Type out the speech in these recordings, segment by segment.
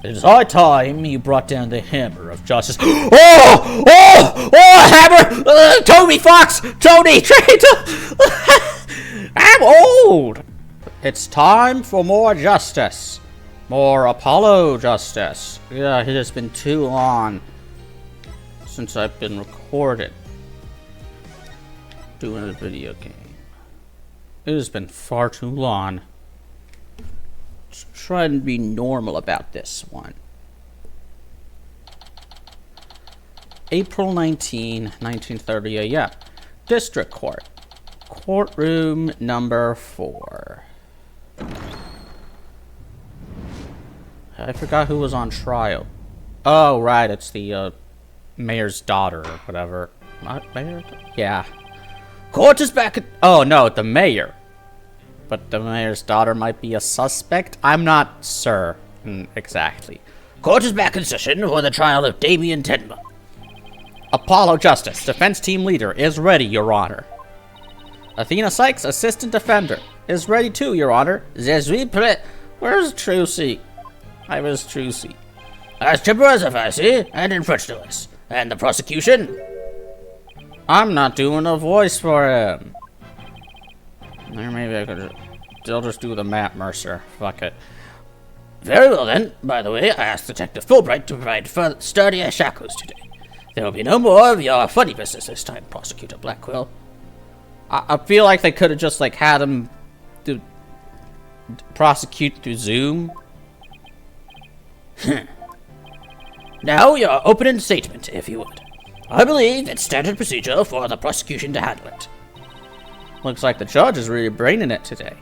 It is high time you brought down the hammer of justice. Oh, hammer! Tony Fox! Tony, traitor! I'm old! It's time for more justice. More Apollo justice. Yeah, it has been too long since I've been recorded doing a video game. It has been far too long. Let's try and be normal about this one. April 19, 1930 a.m. District Court. Courtroom number 4. I forgot who was on trial. Oh, right, it's the mayor's daughter or whatever. Not mayor? Yeah. Court is back at... Oh, no, the mayor. But the mayor's daughter might be a suspect? I'm not certain exactly. Court is back in session for the trial of Damien Tenma. Apollo Justice, defense team leader, is ready, Your Honor. Athena Sykes, assistant defender, is ready too, Your Honor. Where's Trucy? I was Trucy. As Chipper if I see, and in French to us. And the prosecution? I'm not doing a voice for him. Or maybe I could... I'll just do the Matt Mercer. Fuck it. Very well then. By the way, I asked Detective Fulbright to provide sturdier shackles today. There will be no more of your funny business this time, Prosecutor Blackquill. I feel like they could have just, like, had him prosecute through Zoom. Now, your opening statement, if you would. I believe it's standard procedure for the prosecution to handle it. Looks like the judge is really braining it today.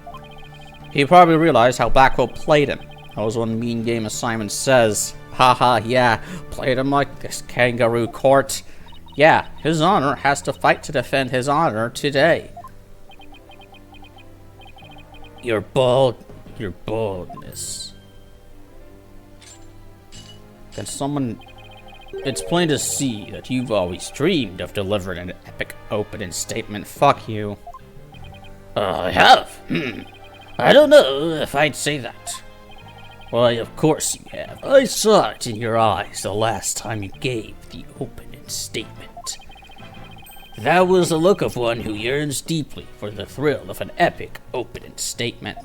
He probably realized how Blackwell played him. That was one mean game as Simon says. Haha, yeah, played him like this kangaroo court. Yeah, His Honor has to fight to defend his honor today. Your boldness. Can someone... It's plain to see that you've always dreamed of delivering an epic opening statement. Fuck you. I have? I don't know if I'd say that. Why, of course you have. I saw it in your eyes the last time you gave the opening statement. That was the look of one who yearns deeply for the thrill of an epic opening statement.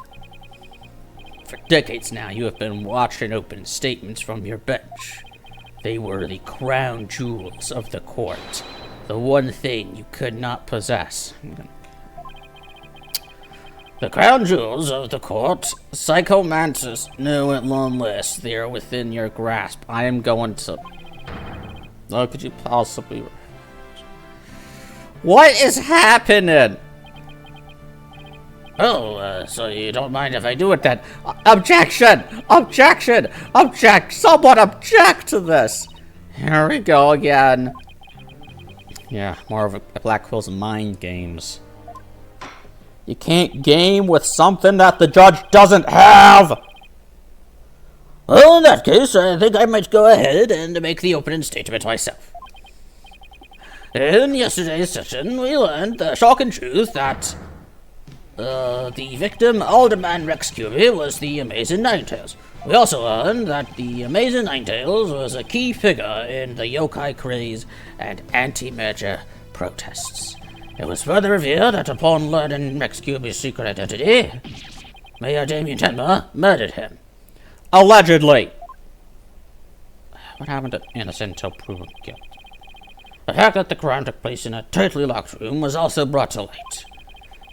For decades now, you have been watching opening statements from your bench. They were the crown jewels of the court, the one thing you could not possess. The crown jewels of the court, Psychomantis, new at long list, they are within your grasp. I am going to... How could you possibly... What is happening? Oh, so you don't mind if I do it then? Objection! Objection! Object! Someone object to this! Here we go again. Yeah, more of a Blackwell's mind games. You can't game with something that the judge doesn't have! Well, in that case, I think I might go ahead and make the opening statement myself. In yesterday's session, we learned the shocking truth that the victim, Alderman Rex Cuby, was the Amazing Ninetails. We also learned that the Amazing Ninetails was a key figure in the yokai craze and anti-merger protests. It was further revealed that upon learning Rex Cuby's secret identity, Mayor Damien Tenma murdered him. Allegedly. What happened to innocent until proven guilt? The fact that the crime took place in a tightly locked room was also brought to light.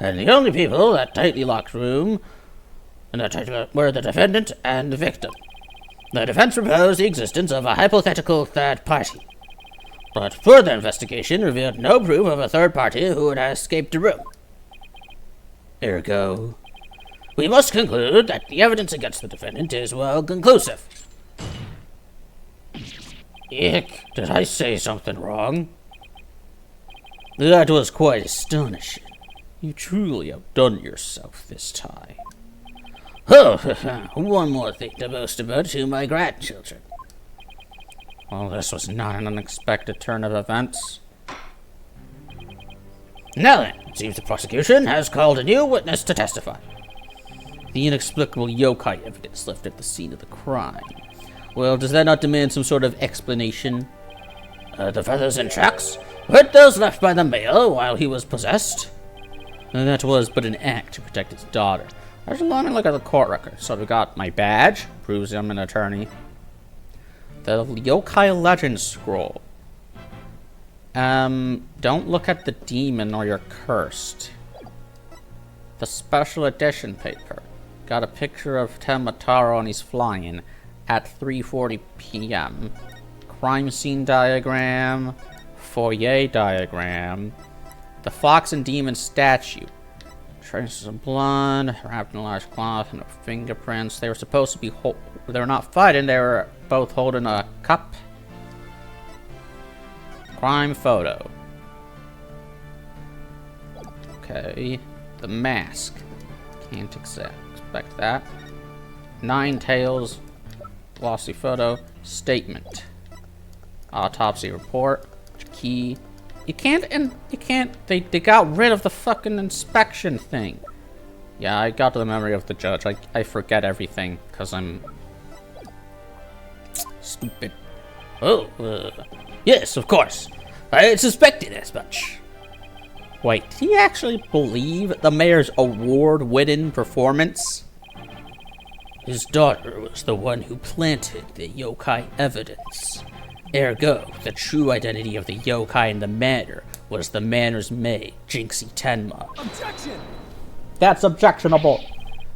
And the only people in that tightly locked room were the defendant and the victim. The defense proposed the existence of a hypothetical third party. But further investigation revealed no proof of a third party who had escaped the room. Ergo, we must conclude that the evidence against the defendant is, well, conclusive. Ick, did I say something wrong? That was quite astonishing. You truly outdone yourself this time. Oh, one more thing to boast about to my grandchildren. Well, this was not an unexpected turn of events. Now then, it seems the prosecution has called a new witness to testify. The inexplicable yokai evidence left at the scene of the crime Well, does that not demand some sort of explanation? The feathers and tracks? Were those left by the mayor while he was possessed? And that was but an act to protect his daughter. I should let me look at the court record. So we got my badge, proves I'm an attorney. The Yokai Legend Scroll. Don't look at the demon or you're cursed. The special edition paper. Got a picture of Tenmataro and he's flying at 3:40 p.m. Crime scene diagram. Foyer diagram. The fox and demon statue. Traces of blood, wrapped in a large cloth, and fingerprints. They were supposed to be they were not fighting, they were both holding a cup. Crime photo. Okay. The mask. Can't expect that. 9 tails. Glossy photo. Statement. Autopsy report. Key. You can't, they got rid of the fucking inspection thing. Yeah, I got to the memory of the judge. I forget everything, because I'm stupid. Oh, yes, of course. I had suspected as much. Wait, did he actually believe the mayor's award-winning performance? His daughter was the one who planted the yokai evidence. Ergo, the true identity of the yokai in the manor was the manor's maid, Jinxie Tenma. Objection! That's objectionable.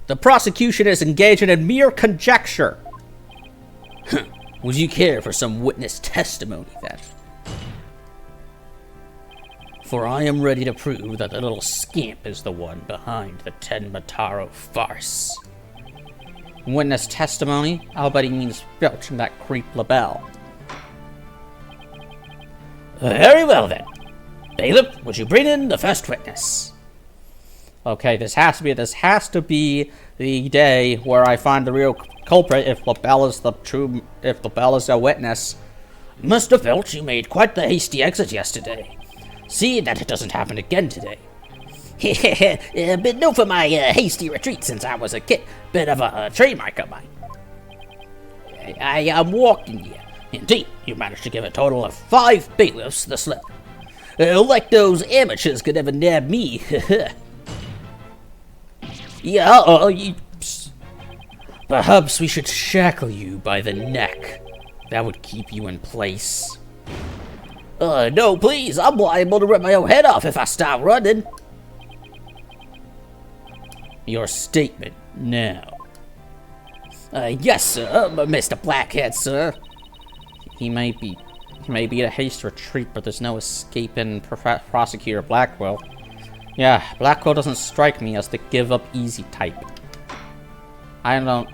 The prosecution is engaged in mere conjecture. Would you care for some witness testimony, then? For I am ready to prove that the little scamp is the one behind the Tenmataro farce. Witness testimony? I'll bet he means Filch and that creep LaBelle. Very well, then. Bailiff, would you bring in the first witness? Okay, this has to be the day where I find the real culprit if LaBelle is LaBelle is a witness. Mr. Filch, you made quite the hasty exit yesterday. See that it doesn't happen again today. Been known for my hasty retreat since I was a kid. Bit of a trademark of mine. I am walking here. Indeed, you managed to give a total of 5 bailiffs the slip. Like those amateurs could ever nab me. Yeah, perhaps we should shackle you by the neck. That would keep you in place. No, please. I'm liable to rip my own head off if I start running. Your statement now. Yes, sir, Mr. Blackhead, sir. He may be in a haste retreat, but there's no escaping Prosecutor Blackwell. Yeah, Blackwell doesn't strike me as the give-up-easy type. I don't...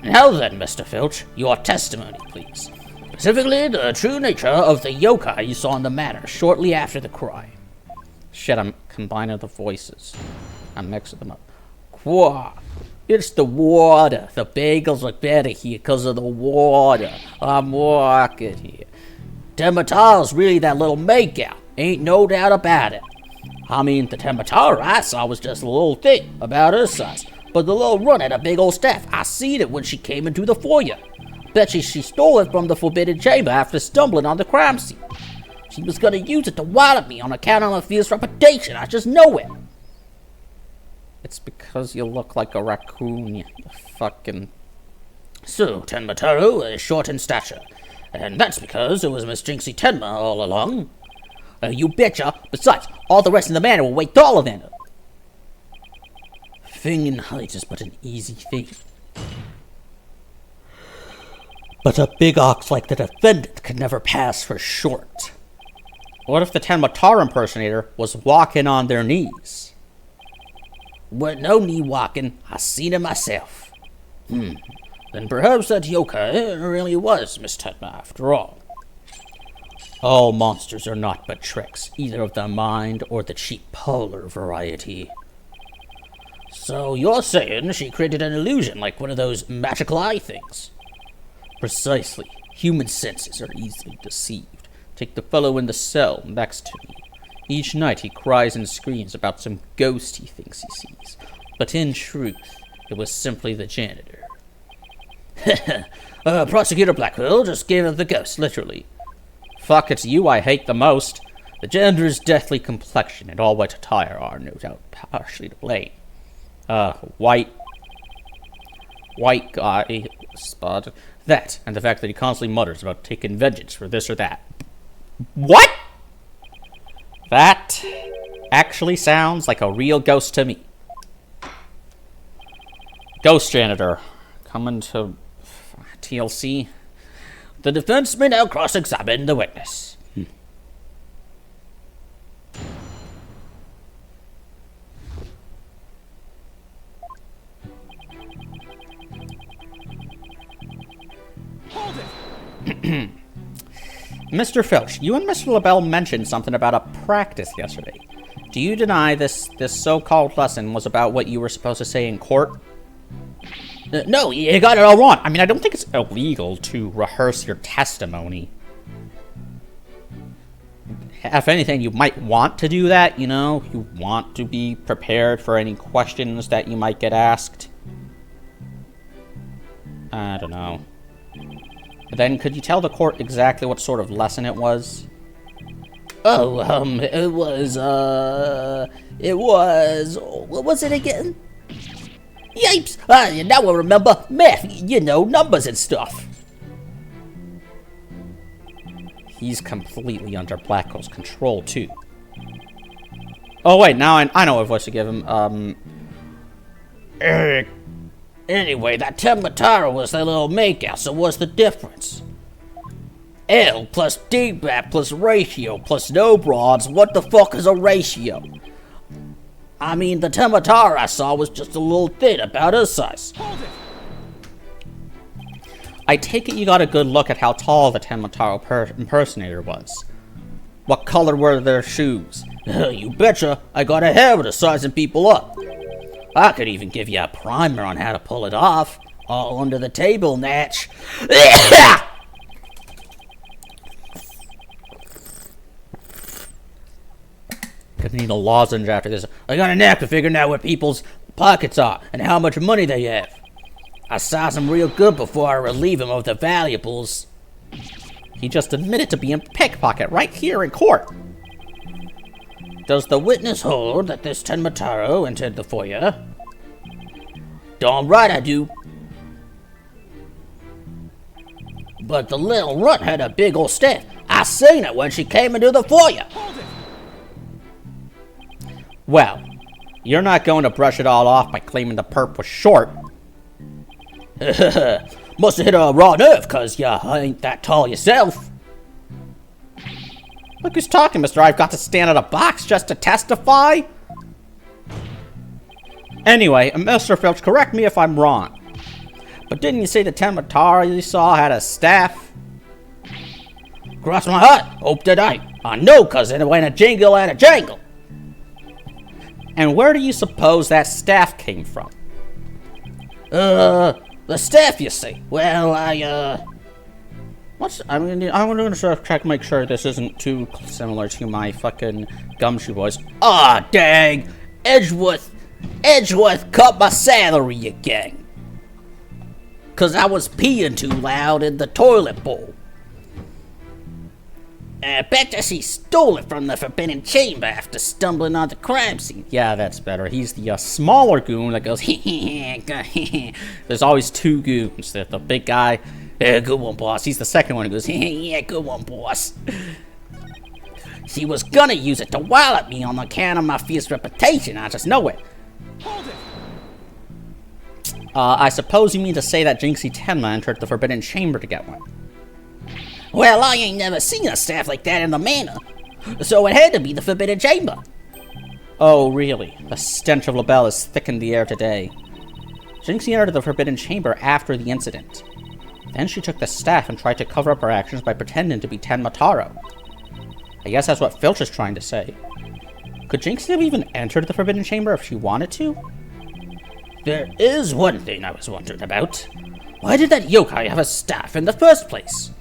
Now then, Mr. Filch, your testimony, please. Specifically, the true nature of the yokai you saw in the manor shortly after the crime. Shit, I'm combining the voices. I'm mixing them up. Quah! It's the water. The bagels look better here because of the water. I'm walking here. Tenmataro's really that little makeout. Ain't no doubt about it. I mean, the Tenmataro I saw was just a little thing, about her size. But the little run had a big old staff. I seen it when she came into the foyer. Bet she stole it from the Forbidden Chamber after stumbling on the crime scene. She was gonna use it to wallop me on account of my fierce reputation. I just know it. It's because you look like a raccoon, you fucking... So, Tenmataro is short in stature. And that's because it was Miss Jinxie Tenma all along. You betcha. Besides, all the rest of the manor will way taller than her. Thing in height is but an easy thing. But a big ox like the defendant could never pass for short. What if the Tenmataro impersonator was walking on their knees? Well, no knee walking. I seen it myself. Then perhaps that yokai really was Miss Tenma after all. All monsters are not but tricks, either of the mind or the cheap polar variety. So you're saying she created an illusion like one of those magical eye things? Precisely. Human senses are easily deceived. Take the fellow in the cell next to me. Each night he cries and screams about some ghost he thinks he sees. But in truth, it was simply the janitor. Prosecutor Blackwell just gave us the ghost, literally. Fuck, it's you I hate the most. The gender's deathly complexion and all white attire are, no doubt, partially to blame. White guy spot. That, and the fact that he constantly mutters about taking vengeance for this or that. What? That actually sounds like a real ghost to me. Ghost janitor, coming to TLC. The defense may now cross-examine the witness. Hold it! Mr. Filch, you and Mr. LaBelle mentioned something about a practice yesterday. Do you deny this so-called lesson was about what you were supposed to say in court? No, you got it all wrong. I mean, I don't think it's illegal to rehearse your testimony. If anything, you might want to do that, you know? You want to be prepared for any questions that you might get asked. I don't know. Then, could you tell the court exactly what sort of lesson it was? Oh, it was, what was it again? Yipes! Now I remember. Math, you know, numbers and stuff. He's completely under Blackwell's control, too. Oh, wait, now I know what voice to give him. Anyway, that Tematara was the little makeout, so what's the difference? L plus D-BAP plus ratio plus no broads, what the fuck is a ratio? I mean, the Tematara I saw was just a little thin, about her size. I take it you got a good look at how tall the Tematara impersonator was. What color were their shoes? You betcha, I got a habit of sizing people up. I could even give you a primer on how to pull it off. All under the table, Natch. Gonna need a lozenge after this. I got a knack to figuring out where people's pockets are and how much money they have. I size them real good before I relieve them of the valuables. He just admitted to being a pickpocket right here in court. Does the witness hold that this Tenmataro entered the foyer? Darn right I do. But the little runt had a big old staff. I seen it when she came into the foyer. Well, you're not going to brush it all off by claiming the perp was short. Must have hit a raw nerve, cause ya ain't that tall yourself. Look who's talking, mister. I've got to stand at a box just to testify? Anyway, Mr. Filch, correct me if I'm wrong. But didn't you say the Tematara you saw had a staff? Cross my heart, hope that I know, cause it went a jingle and a jangle. And where do you suppose that staff came from? The staff, you see. Well, I'm gonna sort of check to make sure this isn't too similar to my fucking Gumshoe voice. Ah, dang! Edgeworth cut my salary again. Cause I was peeing too loud in the toilet bowl. I bet you she stole it from the Forbidden Chamber after stumbling on the crime scene. Yeah, that's better. He's the smaller goon that goes, There's always two goons. There's the big guy, good one, boss. He's the second one who goes, Yeah, good one, boss. She was gonna use it to wallop me on account of my fierce reputation. I just know it. Hold it. I suppose you mean to say that Jinxie Tenma entered the Forbidden Chamber to get one. Well, I ain't never seen a staff like that in the manor, so it had to be the Forbidden Chamber. Oh, really? The stench of LaBelle has thickened the air today. Jinxie entered the Forbidden Chamber after the incident. Then she took the staff and tried to cover up her actions by pretending to be Tenmataro. I guess that's what Filch is trying to say. Could Jinxie have even entered the Forbidden Chamber if she wanted to? There is one thing I was wondering about. Why did that yokai have a staff in the first place?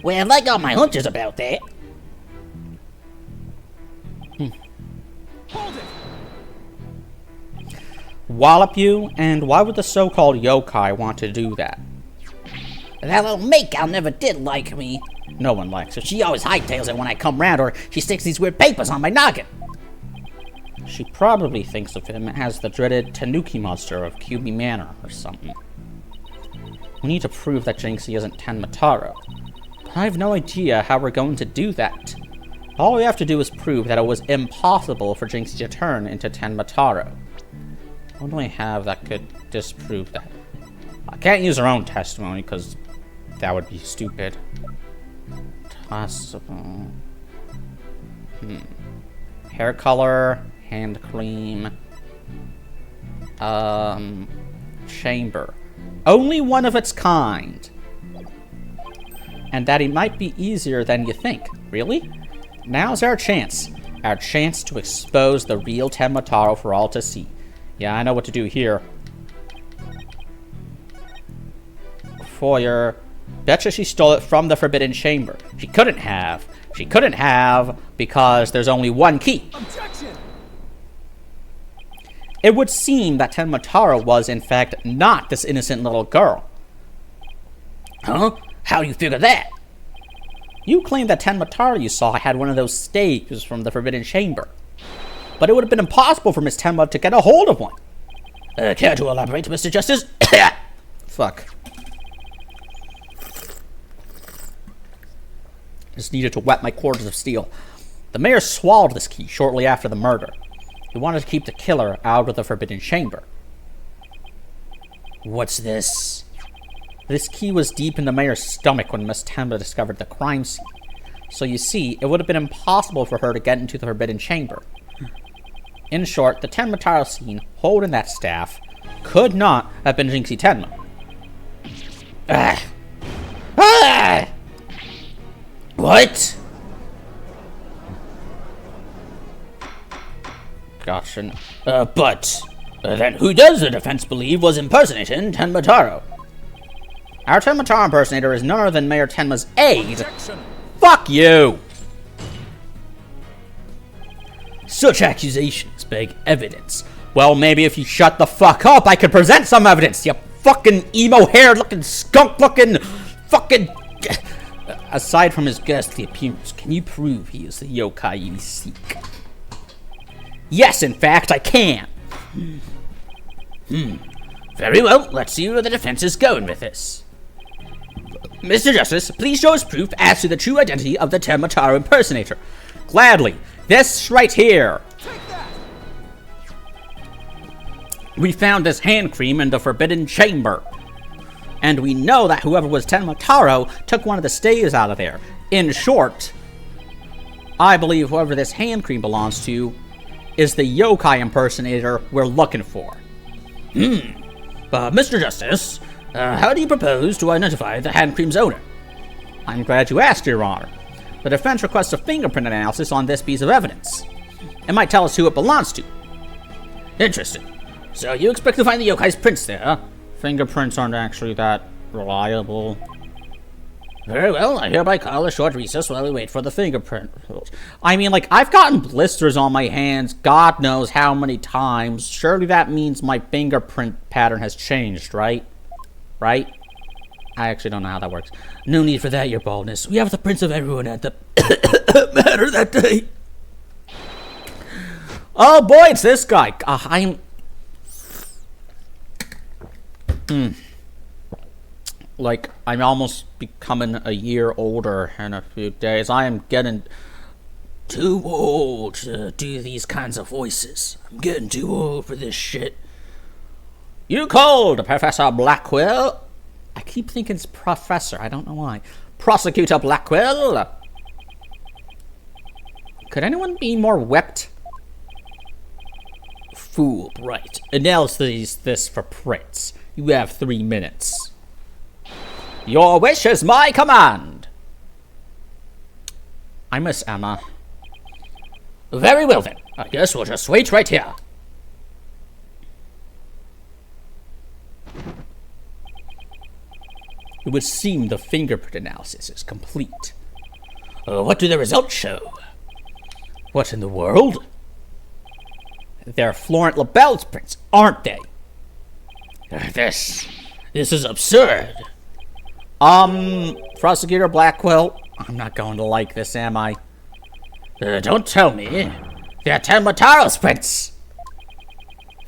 Well, I got my hunches about that. Hold it. wallop you, and why would the so-called yokai want to do that? That little make-out never did like me. No one likes her. She always hightails it when I come round, or she sticks these weird papers on my noggin. She probably thinks of him as the dreaded Tanuki monster of Kyubi Manor or something. We need to prove that Jinxie isn't Tenmataro. But I have no idea how we're going to do that. All we have to do is prove that it was impossible for Jinxie to turn into Tenmataro. What do we have that could disprove that? I can't use her own testimony because that would be stupid. Possible. Hair color, hand cream, chamber. Only one of its kind. And that it might be easier than you think. Really? Now's our chance. Our chance to expose the real Tenmataro for all to see. Yeah, I know what to do here. Foyer. Betcha she stole it from the Forbidden Chamber. She couldn't have. She couldn't have because there's only one key. Objection! It would seem that Tenmataro was, in fact, not this innocent little girl. Huh? How do you figure that? You claimed that Tenmataro you saw had one of those staves from the Forbidden Chamber. But it would have been impossible for Miss Tenma to get a hold of one. Care to elaborate, Mr. Justice? Fuck. Just needed to wet my quarters of steel. The mayor swallowed this key shortly after the murder. He wanted to keep the killer out of the Forbidden Chamber. What's this? This key was deep in the mayor's stomach when Miss Tenma discovered the crime scene. So you see, it would have been impossible for her to get into the Forbidden Chamber. In short, the Tenmataro scene, holding that staff, could not have been Jinxie Tenma. What? Gotcha. But then who does the defense believe was impersonating Tenmataro? Our Tenmataro impersonator is none other than Mayor Tenma's aide. Objection. Fuck you! Such accusations beg evidence. Well, maybe if you shut the fuck up, I could present some evidence, you fucking emo-haired looking, skunk looking, fucking... Aside from his ghastly appearance, can you prove he is the yokai you seek? Yes, in fact, I can. Very well, let's see where the defense is going with this. Mr. Justice, please show us proof as to the true identity of the Tenmataro impersonator. Gladly. This right here. Take that. We found this hand cream in the Forbidden Chamber. And we know that whoever was Tenmataro took one of the staves out of there. In short, I believe whoever this hand cream belongs to is the yokai impersonator we're looking for. Mr. Justice, how do you propose to identify the hand cream's owner? I'm glad you asked, Your Honor. The defense requests a fingerprint analysis on this piece of evidence. It might tell us who it belongs to. Interesting. So you expect to find the yokai's prints there, huh? Fingerprints aren't actually that reliable. Very well, I hereby call a short recess while we wait for the fingerprint. I mean, like, I've gotten blisters on my hands God knows how many times. Surely that means my fingerprint pattern has changed, right? Right? I actually don't know how that works. No need for that, your baldness. We have the prints of everyone at the matter that day. Oh boy, it's this guy. I'm almost becoming a year older in a few days. I am getting too old to do these kinds of voices. I'm getting too old for this shit. You called, Professor Blackwell? I keep thinking it's Professor. I don't know why. Prosecutor Blackwell? Could anyone be more whipped? Fool, right. Analyze this for prints. You have 3 minutes. Your wish is my command. I miss Emma. Very well then. I guess we'll just wait right here. It would seem the fingerprint analysis is complete. What do the results show? What in the world? They're Florent LaBelle's prints, aren't they? This is absurd. Prosecutor Blackwell, I'm not going to like this, am I? Don't tell me. They're Tenmataro's prints.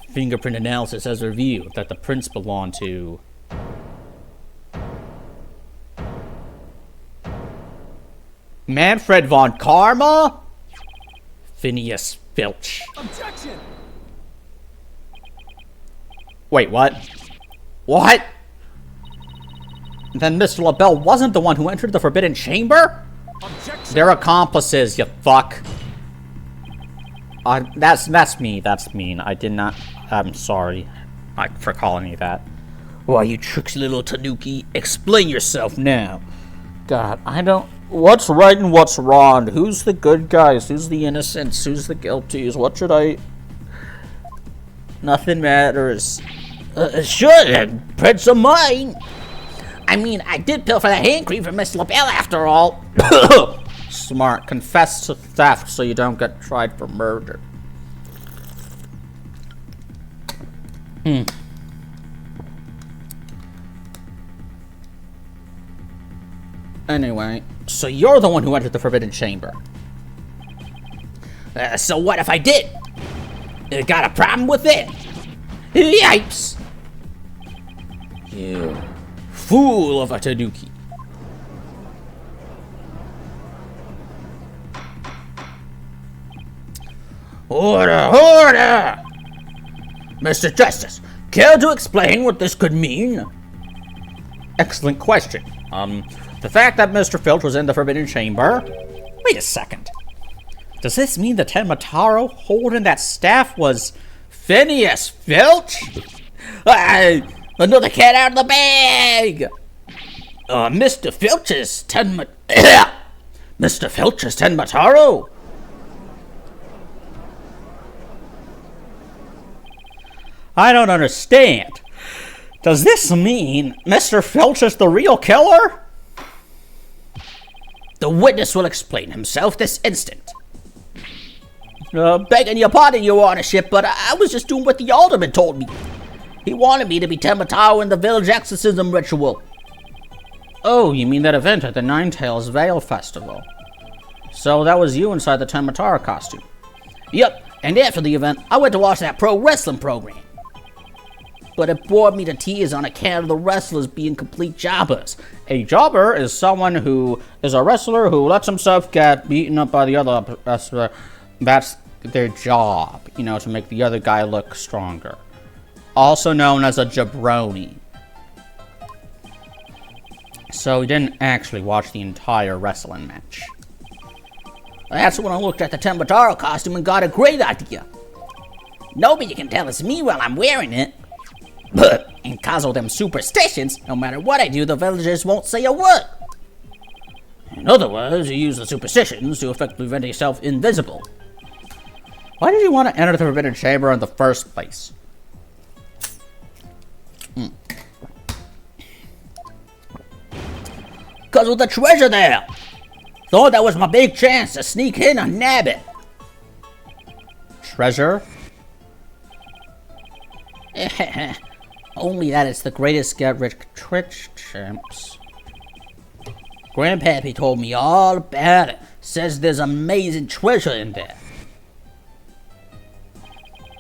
Fingerprint analysis has revealed that the prints belong to... Manfred von Karma? Phineas Filch. Objection! Wait, what? What? Then Mr. LaBelle wasn't the one who entered the Forbidden Chamber? Objection! They're accomplices, you fuck. That's me. That's mean. I did not... I'm sorry for calling you that. Why, you tricksy little tanuki, explain yourself now. God, I don't... What's right and what's wrong? Who's the good guys? Who's the innocents? Who's the guilties? What should I... Nothing matters. Sure, prints are mine. I mean, I did bill for the hand cream from Miss LaBelle after all. Smart. Confess to theft so you don't get tried for murder. Anyway, so you're the one who entered the Forbidden Chamber. So what if I did? Got a problem with it? Yipes! You fool of a tanuki. Order! Order! Mr. Justice, care to explain what this could mean? Excellent question. The fact that Mr. Filch was in the Forbidden Chamber... Wait a second. Does this mean the Tenmataro holding that staff was Phineas Filch? Another cat out of the bag! Mr. Filch's Mr. Filch's Tenmataro? I don't understand. Does this mean Mr. Filch is the real killer? The witness will explain himself this instant. Begging your pardon, your Honorship, but I was just doing what the alderman told me. He wanted me to be Tenmataro in the village exorcism ritual. Oh, you mean that event at the Ninetales Vale Festival. So that was you inside the Tenmataro costume. Yep, and after the event, I went to watch that pro wrestling program. But it bored me to tears on account of the wrestlers being complete jobbers. A jobber is someone who is a wrestler who lets himself get beaten up by the other wrestler. That's their job, you know, to make the other guy look stronger. Also known as a jabroni. So he didn't actually watch the entire wrestling match. That's when I looked at the Tenmataro costume and got a great idea. Nobody can tell it's me while I'm wearing it. But in cause of them superstitions, no matter what I do, the villagers won't say a word. In other words, you use the superstitions to effectively render yourself invisible. Why did you want to enter the Forbidden Chamber in the first place? Because of the treasure there. Thought that was my big chance to sneak in and nab it. Treasure? Only that it's the greatest get-rich-quick champs. Grandpappy told me all about it. Says there's amazing treasure in there.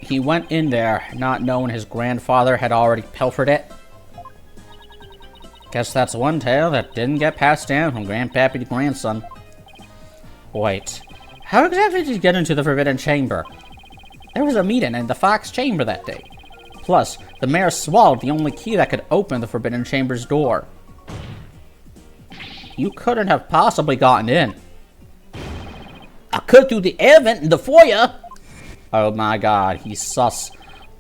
He went in there not knowing his grandfather had already pilfered it. Guess that's one tale that didn't get passed down from grandpappy to grandson. Wait, how exactly did you get into the Forbidden Chamber? There was a meeting in the Fox Chamber that day. Plus, the mayor swallowed the only key that could open the Forbidden Chamber's door. You couldn't have possibly gotten in. I could through the air vent in the foyer. Oh my god, he's sus.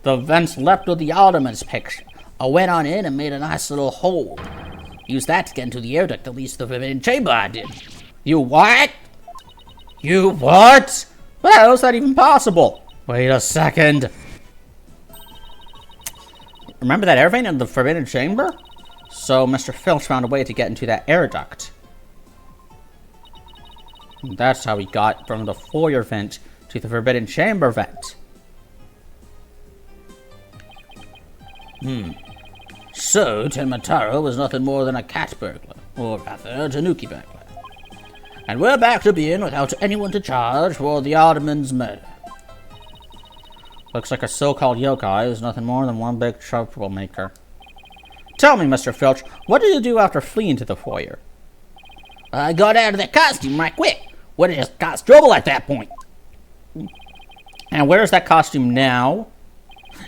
The vents left with the alderman's picture. I went on in and made a nice little hole. Used that to get into the air duct to lease the Forbidden Chamber, I did. You what? You what? How is that even possible? Wait a second. Remember that air vent in the Forbidden Chamber? So Mr. Filch found a way to get into that air duct. And that's how he got from the foyer vent to the Forbidden Chamber vent. So, Tenmataro was nothing more than a cat burglar, or rather, a tanuki burglar. And we're back to being without anyone to charge for the alderman's murder. Looks like a so-called yokai is nothing more than one big troublemaker. Tell me, Mr. Filch, what did you do after fleeing to the foyer? I got out of that costume right quick. Would have just caused trouble at that point. And where's that costume now?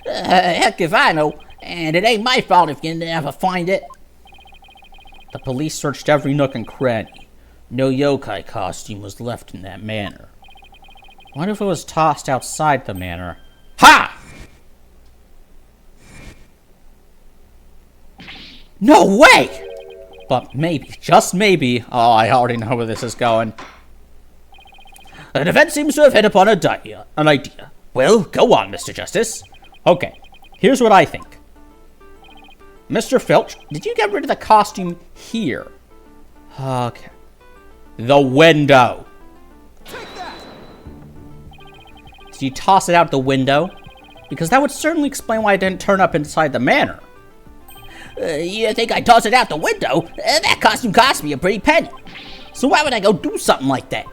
Heck if I know. And it ain't my fault if you never find it. The police searched every nook and cranny. No yokai costume was left in that manor. What if it was tossed outside the manor? Ha! No way! But maybe, just maybe, oh, I already know where this is going. The defense seems to have hit upon an idea. Well, go on, Mr. Justice. Okay, here's what I think. Mr. Filch, did you get rid of the costume here? Okay. The window. Take that! Did you toss it out the window? Because that would certainly explain why it didn't turn up inside the manor. You think I tossed it out the window? That costume cost me a pretty penny. So why would I go do something like that?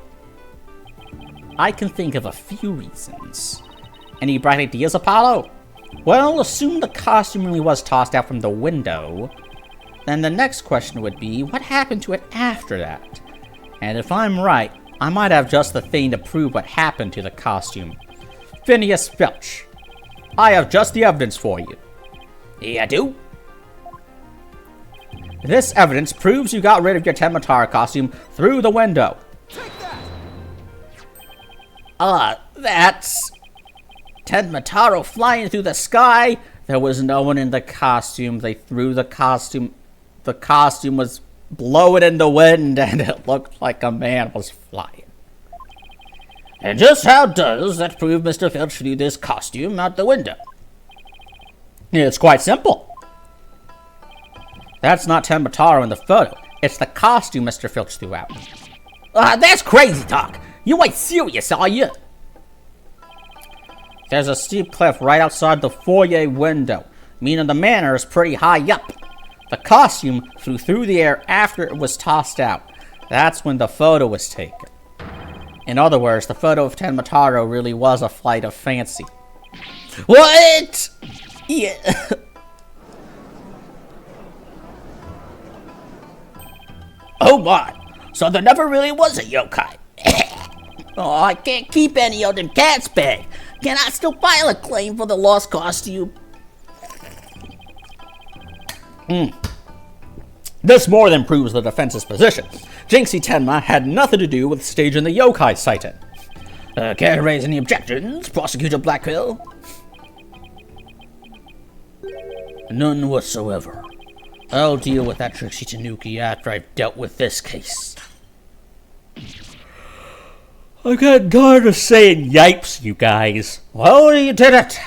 I can think of a few reasons. Any bright ideas, Apollo? Well, assume the costume really was tossed out from the window. Then the next question would be, what happened to it after that? And if I'm right, I might have just the thing to prove what happened to the costume. Phineas Filch, I have just the evidence for you. Yeah, I do? This evidence proves you got rid of your Tenmataro costume through the window. Take that! That's... Tenmataro flying through the sky? There was no one in the costume. They threw the costume. The costume was blowing in the wind, and it looked like a man was flying. And just how does that prove Mr. Filch threw this costume out the window? It's quite simple. That's not Tenmataro in the photo. It's the costume Mr. Filch threw out. That's crazy talk. You ain't serious, are you? There's a steep cliff right outside the foyer window, meaning the manor is pretty high up. The costume flew through the air after it was tossed out. That's when the photo was taken. In other words, the photo of Tenmataro really was a flight of fancy. What? Yeah. Oh my. So there never really was a yokai. Oh, I can't keep any of them cats back. Can I still file a claim for the lost costume? This more than proves the defense's position. Jinxie Tenma had nothing to do with staging the yokai sighting. Care to raise any objections, Prosecutor Blackwell? None whatsoever. I'll deal with that Trixie Tanuki after I've dealt with this case. I got tired of saying yipes, you guys. Well, you did it.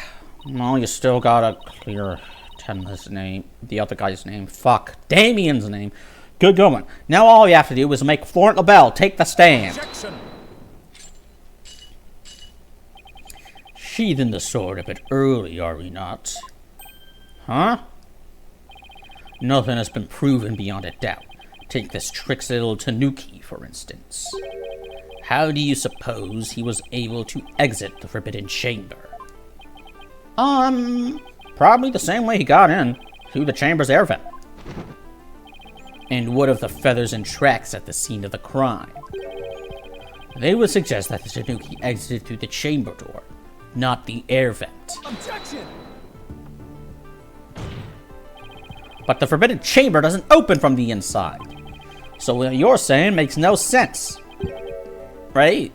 Well, you still gotta clear Tenma's name, the other guy's name. Fuck, Damien's name. Good going. Now all you have to do is make Florent LaBelle take the stand. Objection! Sheathing the sword a bit early, are we not? Huh? Nothing has been proven beyond a doubt. Take this tricksy little Tanuki, for instance. How do you suppose he was able to exit the Forbidden Chamber? Probably the same way he got in, through the chamber's air vent. And what of the feathers and tracks at the scene of the crime? They would suggest that the Tanuki exited through the chamber door, not the air vent. Objection! But the Forbidden Chamber doesn't open from the inside. So what you're saying makes no sense. Right?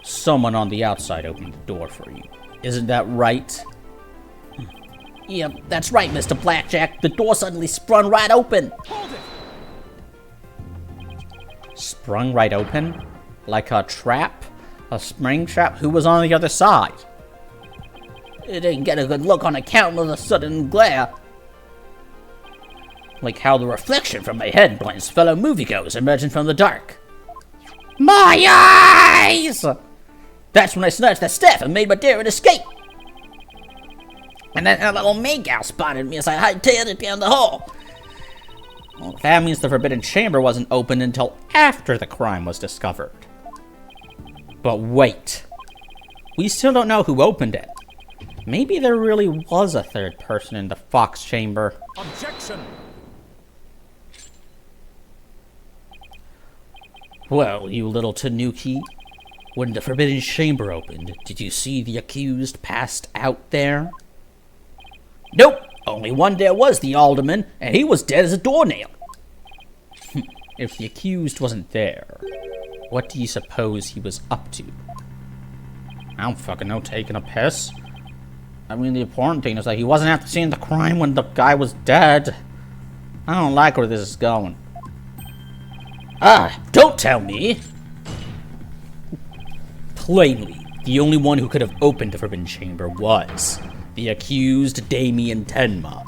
Someone on the outside opened the door for you. Isn't that right? Yep, that's right, Mr. Blackjack. The door suddenly sprung right open. Hold it! Sprung right open? Like a trap? A spring trap? Who was on the other side? It didn't get a good look on account of the sudden glare. Like how the reflection from my head blinds fellow moviegoers emerging from the dark. My eyes! That's when I snatched that staff and made my daring escape. And then a little makeout spotted me as I hightailed it down the hall. Well, that means the Forbidden Chamber wasn't opened until after the crime was discovered. But wait. We still don't know who opened it. Maybe there really was a third person in the Fox Chamber. Objection! Well, you little tanuki. When the Forbidden Chamber opened, did you see the accused passed out there? Nope. Only one there was the alderman, and he was dead as a doornail. If the accused wasn't there, what do you suppose he was up to? I don't fucking know, taking a piss? I mean, the important thing is that he wasn't at the scene of the crime when the guy was dead. I don't like where this is going. Ah, don't tell me. Plainly, the only one who could have opened the Forbidden Chamber was the accused Damien Tenma.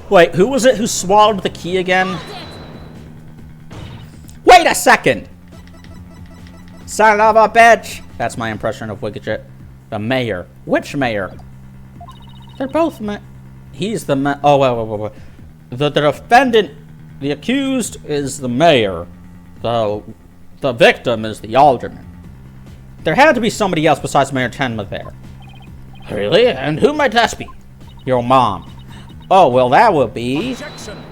Wait, who was it who swallowed the key again? Wait a second! Son of a bitch! That's my impression of Widget. The mayor. Which mayor? They're both he's the oh, wait. The defendant, the accused, is the mayor. The victim is the alderman. There had to be somebody else besides Mayor Tenma there. Really? And who might that be? Your mom. Oh, well, that would be... Objection!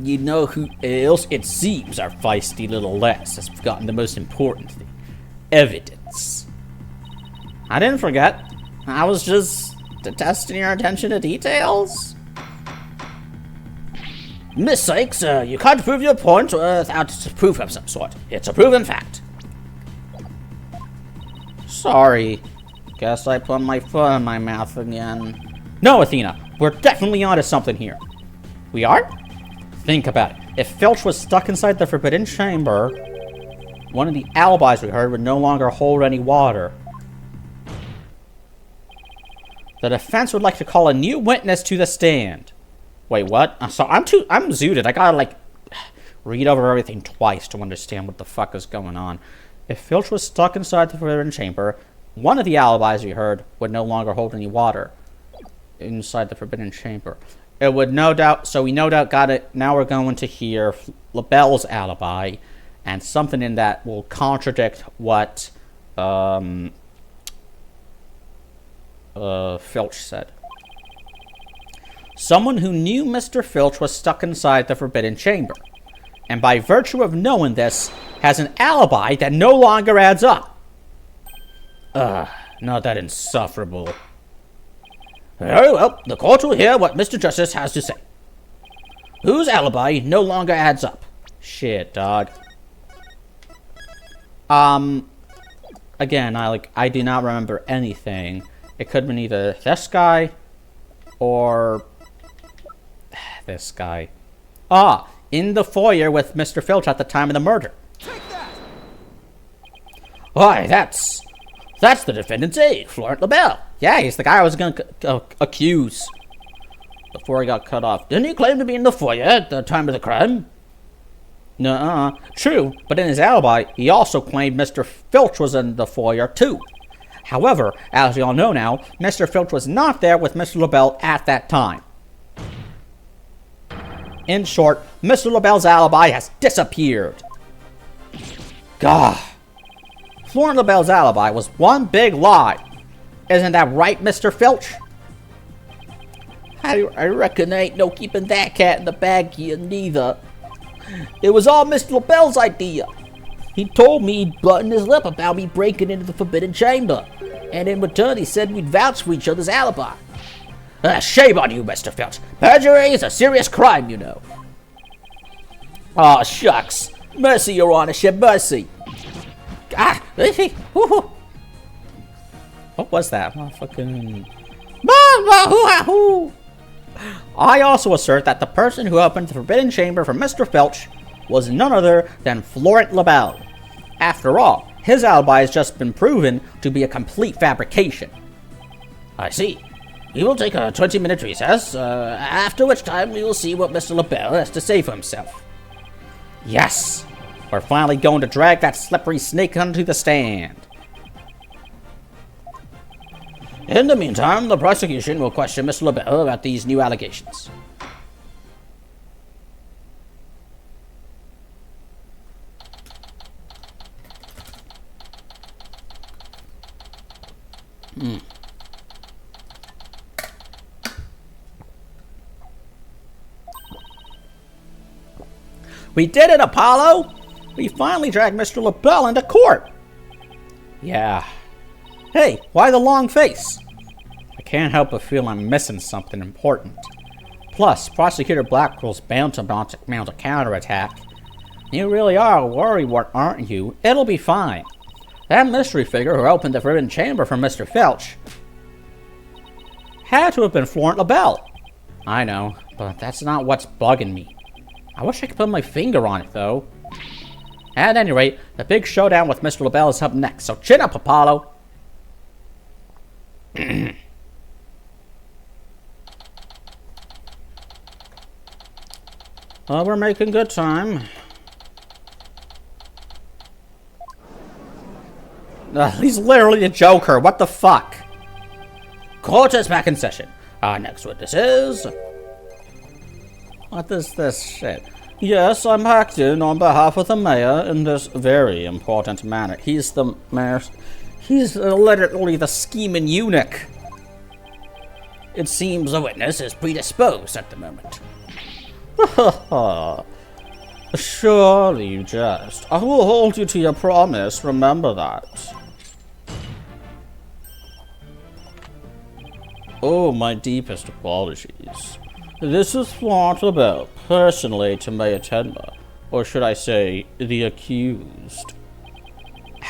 You know who else? It seems our feisty little lass has forgotten the most important thing. Evidence. I didn't forget. I was just testing your attention to details. Miss Sykes, you can't prove your point without proof of some sort. It's a proven fact. Sorry. Guess I put my foot in my mouth again. No, Athena. We're definitely onto something here. We are? Think about it. If Filch was stuck inside the Forbidden Chamber, one of the alibis we heard would no longer hold any water. The defense would like to call a new witness to the stand. Wait, what? I'm zooted. I gotta, like, read over everything twice to understand what the fuck is going on. If Filch was stuck inside the Forbidden Chamber, one of the alibis we heard would no longer hold any water inside the Forbidden Chamber. It would no doubt, so we no doubt got it. Now we're going to hear LaBelle's alibi, and something in that will contradict what Filch said. Someone who knew Mr. Filch was stuck inside the Forbidden Chamber, and by virtue of knowing this, has an alibi that no longer adds up. Not that insufferable. Very well, the court will hear what Mr. Justice has to say. Whose alibi no longer adds up? Shit, dog. Again, I do not remember anything. It could have been either this guy or this guy. Ah, in the foyer with Mr. Filch at the time of the murder. Take that! Why, that's the defendant's aide, Florent LaBelle. Yeah, he's the guy I was going to accuse before he got cut off. Didn't he claim to be in the foyer at the time of the crime? Nuh-uh. True, but in his alibi, he also claimed Mr. Filch was in the foyer, too. However, as we all know now, Mr. Filch was not there with Mr. LaBelle at that time. In short, Mr. LaBelle's alibi has disappeared. Gah. Florent LaBelle's alibi was one big lie. Isn't that right, Mr. Filch? I reckon there ain't no keeping that cat in the bag here, neither. It was all Mr. LaBelle's idea. He told me he'd button his lip about me breaking into the Forbidden Chamber, and in return he said we'd vouch for each other's alibi. Shame on you, Mr. Filch. Perjury is a serious crime, you know. Aw, shucks. Mercy, Your Honorship, mercy. What was that? Fucking... I also assert that the person who opened the Forbidden Chamber for Mr. Filch was none other than Florent LaBelle. After all, his alibi has just been proven to be a complete fabrication. I see. We will take a 20-minute recess, after which time we will see what Mr. LaBelle has to say for himself. Yes! We're finally going to drag that slippery snake onto the stand. In the meantime, the prosecution will question Mr. LaBelle about these new allegations. We did it, Apollo! We finally dragged Mr. LaBelle into court! Yeah. Hey, why the long face? I can't help but feel I'm missing something important. Plus, Prosecutor Blackwell's bound to mount a counterattack. You really are a worrywart, aren't you? It'll be fine. That mystery figure who opened the forbidden chamber for Mr. Filch had to have been Florent LaBelle. I know, but that's not what's bugging me. I wish I could put my finger on it, though. At any rate, the big showdown with Mr. LaBelle is up next, so chin up, Apollo. Well, we're making good time. He's literally the Joker. What the fuck? Court is back in session. Our next witness is... What is this shit? Yes, I'm acting on behalf of the mayor in this very important matter. He's the mayor. He's literally the scheming eunuch. It seems the witness is predisposed at the moment. Surely you jest. I will hold you to your promise, remember that. Oh, my deepest apologies. This is Florent LaBelle, personally to Mayor Tenma, or should I say, the accused.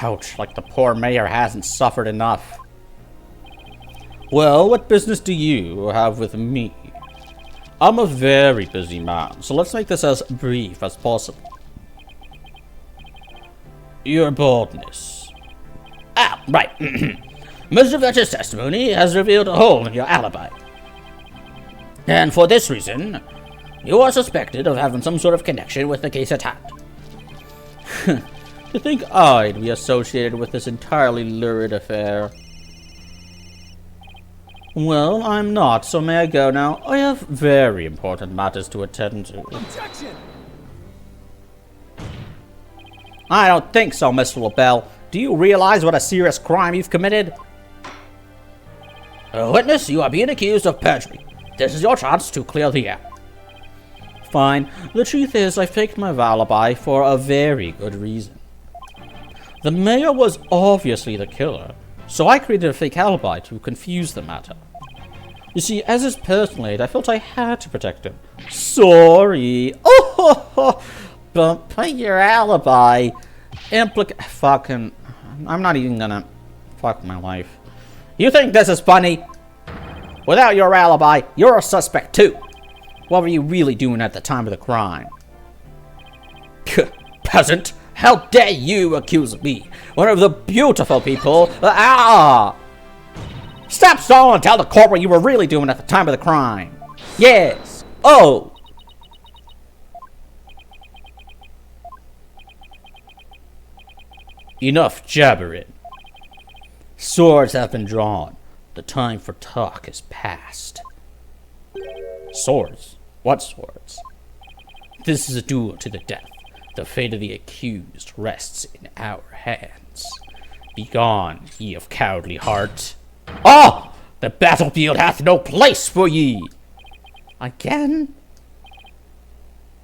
Ouch, like the poor mayor hasn't suffered enough. Well, what business do you have with me? I'm a very busy man, so let's make this as brief as possible. Your boldness. Ah, right. Mr. Fletcher's testimony has revealed a hole in your alibi. And for this reason, you are suspected of having some sort of connection with the case at hand. To think I'd be associated with this entirely lurid affair. Well, I'm not, so may I go now? I have very important matters to attend to. Objection! I don't think so, Mr. LaBelle. Do you realize what a serious crime you've committed? Witness, you are being accused of perjury. This is your chance to clear the air. Fine. The truth is, I faked my alibi for a very good reason. The mayor was obviously the killer, so I created a fake alibi to confuse the matter. You see, as his personal aide, I felt I had to protect him. Sorry. Oh, but your alibi fucking... I'm not even gonna... Fuck my life. You think this is funny? Without your alibi, you're a suspect too. What were you really doing at the time of the crime? Peasant! How dare you accuse me, one of the beautiful people? Stop stalling and tell the court what you were really doing at the time of the crime. Yes. Oh. Enough jabbering. Swords have been drawn. The time for talk is past. Swords? What swords? This is a duel to the death. The fate of the accused rests in our hands. Begone, ye of cowardly heart. Oh! The battlefield hath no place for ye! Again?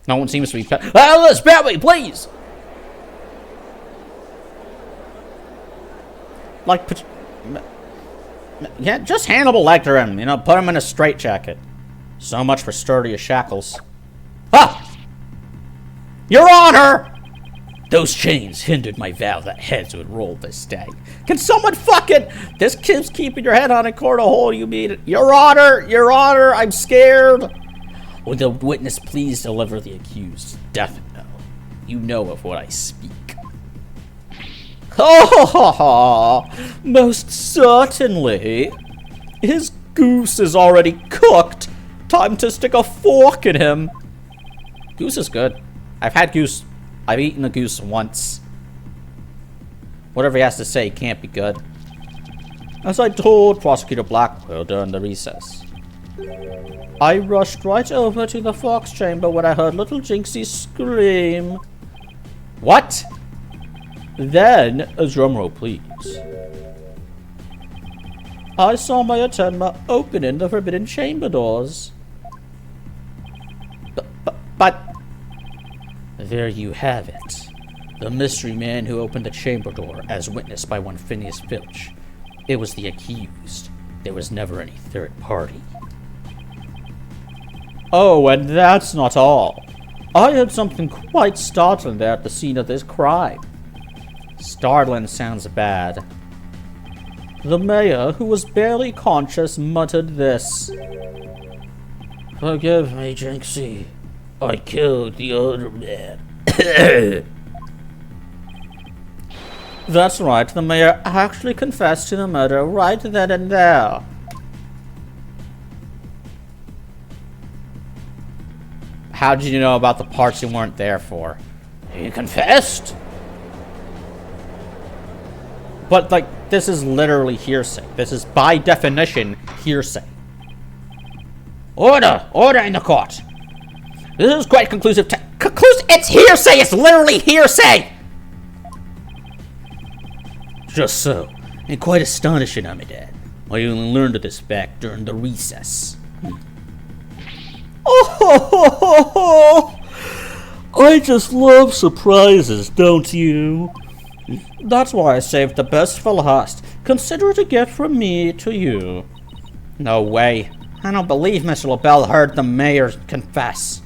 No one seems to be... spare me, please! Like, yeah, just Hannibal Lecter him, you know, put him in a straitjacket. So much for sturdy as shackles. Ah! Your Honor! Those chains hindered my vow that heads would roll this day. Can someone fucking... This kid's keeping your head on a cord hole, you mean it? Your Honor, I'm scared. Would the witness please deliver the accused death knell? You know of what I speak. Oh, most certainly. His goose is already cooked. Time to stick a fork in him. Goose is good. I've had goose. I've eaten a goose once. Whatever he has to say can't be good. as I told Prosecutor Blackwell during the recess. I rushed right over to the Fox chamber when I heard little Jinxie scream. What? Then, a drumroll please, I saw Mayor Tenma opening the forbidden chamber doors. But there you have it. The mystery man who opened the chamber door, as witnessed by one Phineas Filch. It was the accused. There was never any third party. Oh, and that's not all. I heard something quite startling there at the scene of this crime. Startling sounds bad. The mayor, who was barely conscious, muttered this. Forgive me, Jinxie. I killed the other man. That's right, the mayor actually confessed to the murder right then and there. How did you know about the parts you weren't there for? He confessed? But, like, this is literally hearsay. This is, by definition, hearsay. Order! Order in the court! This is quite conclusive It's hearsay! It's literally hearsay! Just so. And quite astonishing, Amidad. I only learned of this fact during the recess. Oh, I just love surprises, don't you? That's why I saved the best for last. Consider it a gift from me to you. No way. I don't believe Mr. LaBelle heard the mayor confess.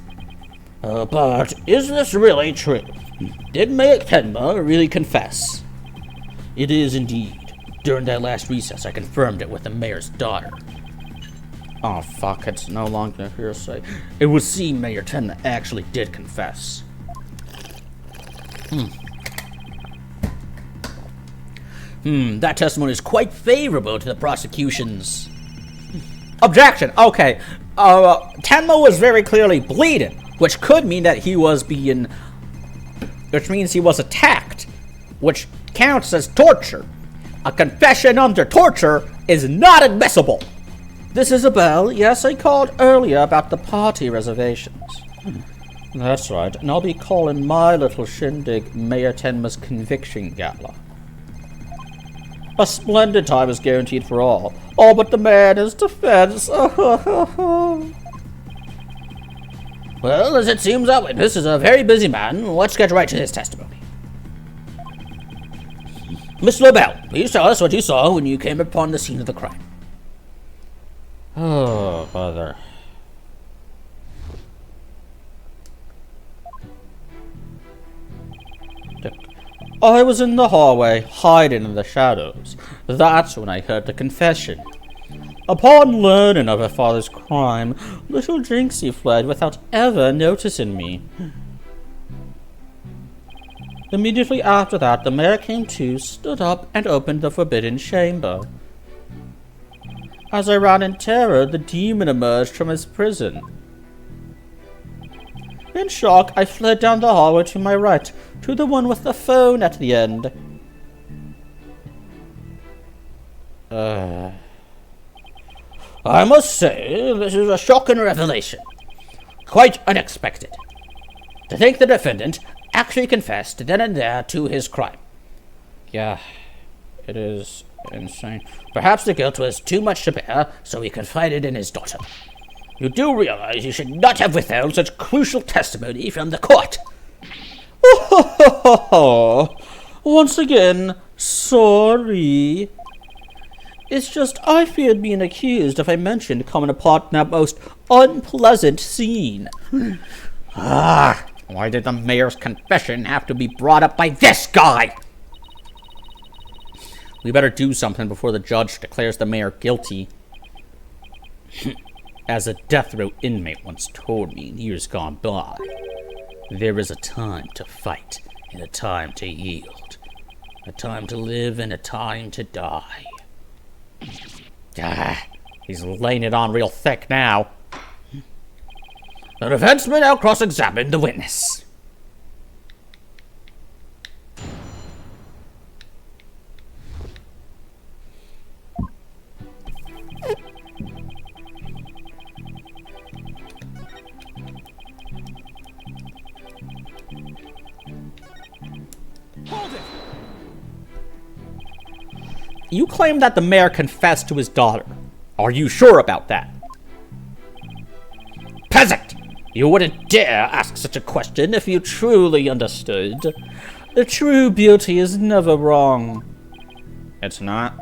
But is this really true? Did Mayor Tenma really confess? It is indeed. During that last recess, I confirmed it with the mayor's daughter. Oh fuck, it's no longer hearsay. It would seem Mayor Tenma actually did confess. That testimony is quite favorable to the prosecution's. Objection! Okay. Tenma was very clearly bleeding, which could mean that he was being... which means he was attacked, which counts as torture. A confession under torture is not admissible. This is Isabel. Yes, I called earlier about the party reservations. That's right, and I'll be calling my little shindig Mayor Tenma's conviction gala. A splendid time is guaranteed for all but the man is defense. Well, as it seems our witness is a very busy man, let's get right to his testimony. Mr. LaBelle, please tell us what you saw when you came upon the scene of the crime. Oh, bother. I was in the hallway, hiding in the shadows. That's when I heard the confession. Upon learning of her father's crime, little Jinxie fled without ever noticing me. Immediately after that, the mayor came to, stood up, and opened the forbidden chamber. As I ran in terror, the demon emerged from his prison. In shock, I fled down the hallway to my right, to the one with the phone at the end. I must say, this is a shocking revelation. Quite unexpected. To think the defendant actually confessed then and there to his crime. Yeah, it is insane. Perhaps the guilt was too much to bear, so he confided in his daughter. You do realize you should not have withheld such crucial testimony from the court. Once again, sorry. It's just I feared being accused if I mentioned coming upon that most unpleasant scene. Why did the mayor's confession have to be brought up by this guy? We better do something before the judge declares the mayor guilty. As a death row inmate once told me in years gone by, there is a time to fight and a time to yield. A time to live and a time to die. He's laying it on real thick now. The defense may now cross-examine the witness. you claim that the mayor confessed to his daughter. Are you sure about that? Peasant! You wouldn't dare ask such a question if you truly understood. The true beauty is never wrong. It's not?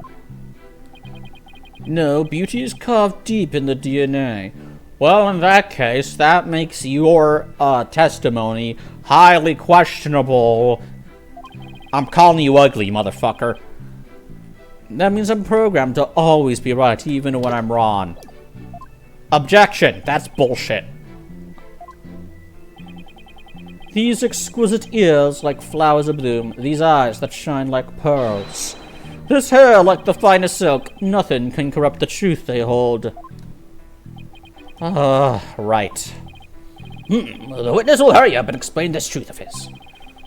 No, beauty is carved deep in the DNA. Well, in that case, that makes your testimony highly questionable. I'm calling you ugly, motherfucker. That means I'm programmed to always be right, even when I'm wrong. Objection! That's bullshit. These exquisite ears like flowers abloom, these eyes that shine like pearls. This hair like the finest silk, nothing can corrupt the truth they hold. Right. The witness will hurry up and explain this truth of his.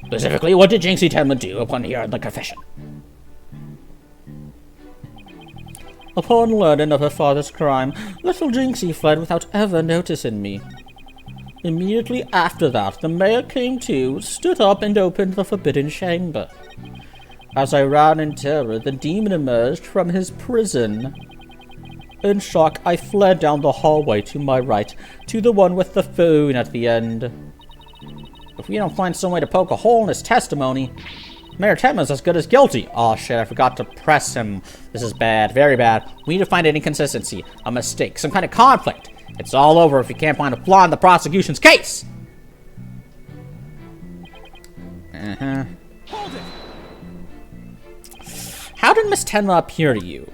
Specifically, what did Jinxie Tenma do upon hearing the confession? Upon learning of her father's crime, little Jinxie fled without ever noticing me. Immediately after that, the mayor came to, stood up, and opened the forbidden chamber. As I ran in terror, the demon emerged from his prison. In shock, I fled down the hallway to my right, to the one with the phone at the end. If we don't find some way to poke a hole in his testimony, Mayor Tenma's as good as guilty. Oh shit, I forgot to press him. This is bad, very bad. We need to find an inconsistency, a mistake, some kind of conflict. It's all over if we can't find a flaw in the prosecution's case. Hold it. How did Miss Tenma appear to you?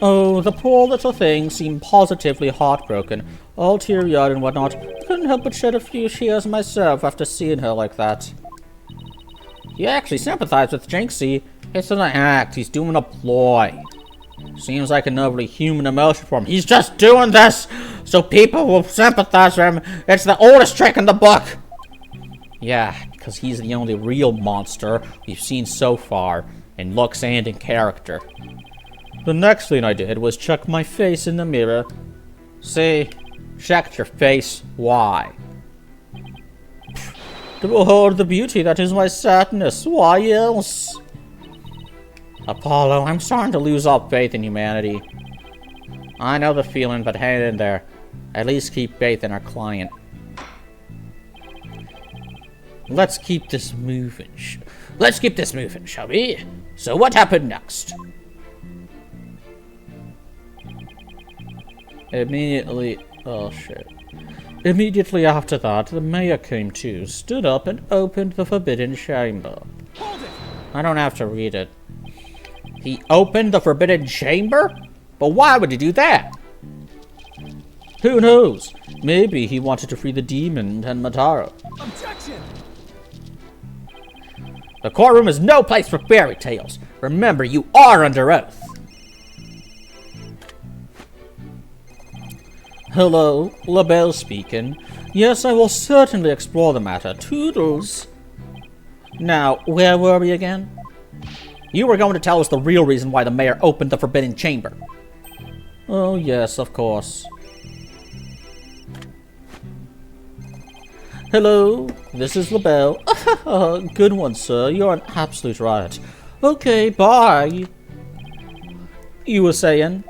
Oh, the poor little thing seemed positively heartbroken, all teary-eyed and whatnot. Couldn't help but shed a few tears myself after seeing her like that. You actually sympathize with Jinxie. It's an act. He's doing a ploy. Seems like an overly human emotion for him. He's just doing this so people will sympathize with him. It's the oldest trick in the book. Yeah, because he's the only real monster we've seen so far, in looks and in character. The next thing I did was check my face in the mirror. See? Checked your face. Why? To behold the beauty that is my sadness. Why else? Apollo, I'm starting to lose all faith in humanity. I know the feeling, but hang in there. At least keep faith in our client. Let's keep this moving. Shall we? So what happened next? Immediately after that, the mayor came to, stood up, and opened the forbidden chamber. Hold it. I don't have to read it. He opened the forbidden chamber? But why would he do that? Who knows? Maybe he wanted to free the demon and Mataro. Objection. The courtroom is no place for fairy tales. Remember, you are under oath. Hello, LaBelle speaking. Yes, I will certainly explore the matter. Toodles. Now, where were we again? You were going to tell us the real reason why the mayor opened the forbidden chamber. Oh, yes, of course. Hello, this is LaBelle. Good one, sir. You're an absolute riot. Okay, bye. You were saying?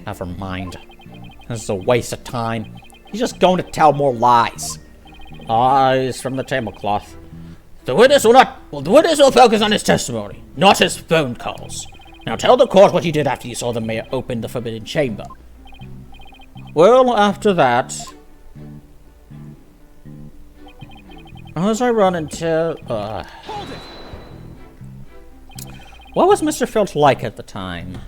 Never mind. This is a waste of time. He's just going to tell more lies. Eyes from the tablecloth. The witness will focus on his testimony, not his phone calls. Now tell the court what you did after you saw the mayor open the forbidden chamber. Well, after that, as I run into, Hold it. What was Mr. Filch like at the time?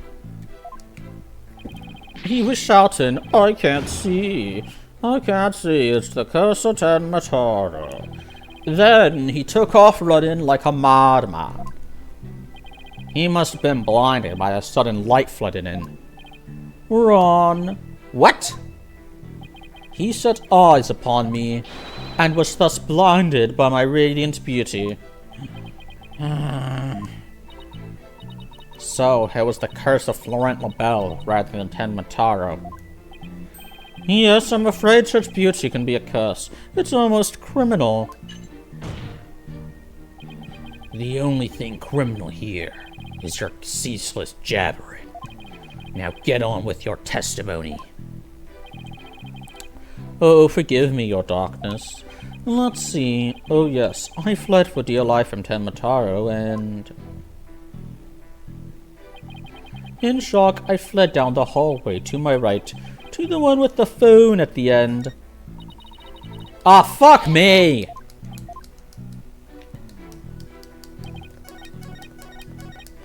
He was shouting, I can't see. I can't see. It's the curse of Mataro. Then he took off running like a madman. He must have been blinded by a sudden light flooding in. Ron. What? He set eyes upon me, and was thus blinded by my radiant beauty. So, it was the curse of Florent LaBelle rather than Mataro. Yes, I'm afraid such beauty can be a curse. It's almost criminal. The only thing criminal here is your ceaseless jabbering. Now get on with your testimony. Oh, forgive me, your darkness. Let's see. Oh, yes. I fled for dear life from Tenmataro, and... in shock, I fled down the hallway to my right, to the one with the phone at the end. Ah, fuck me!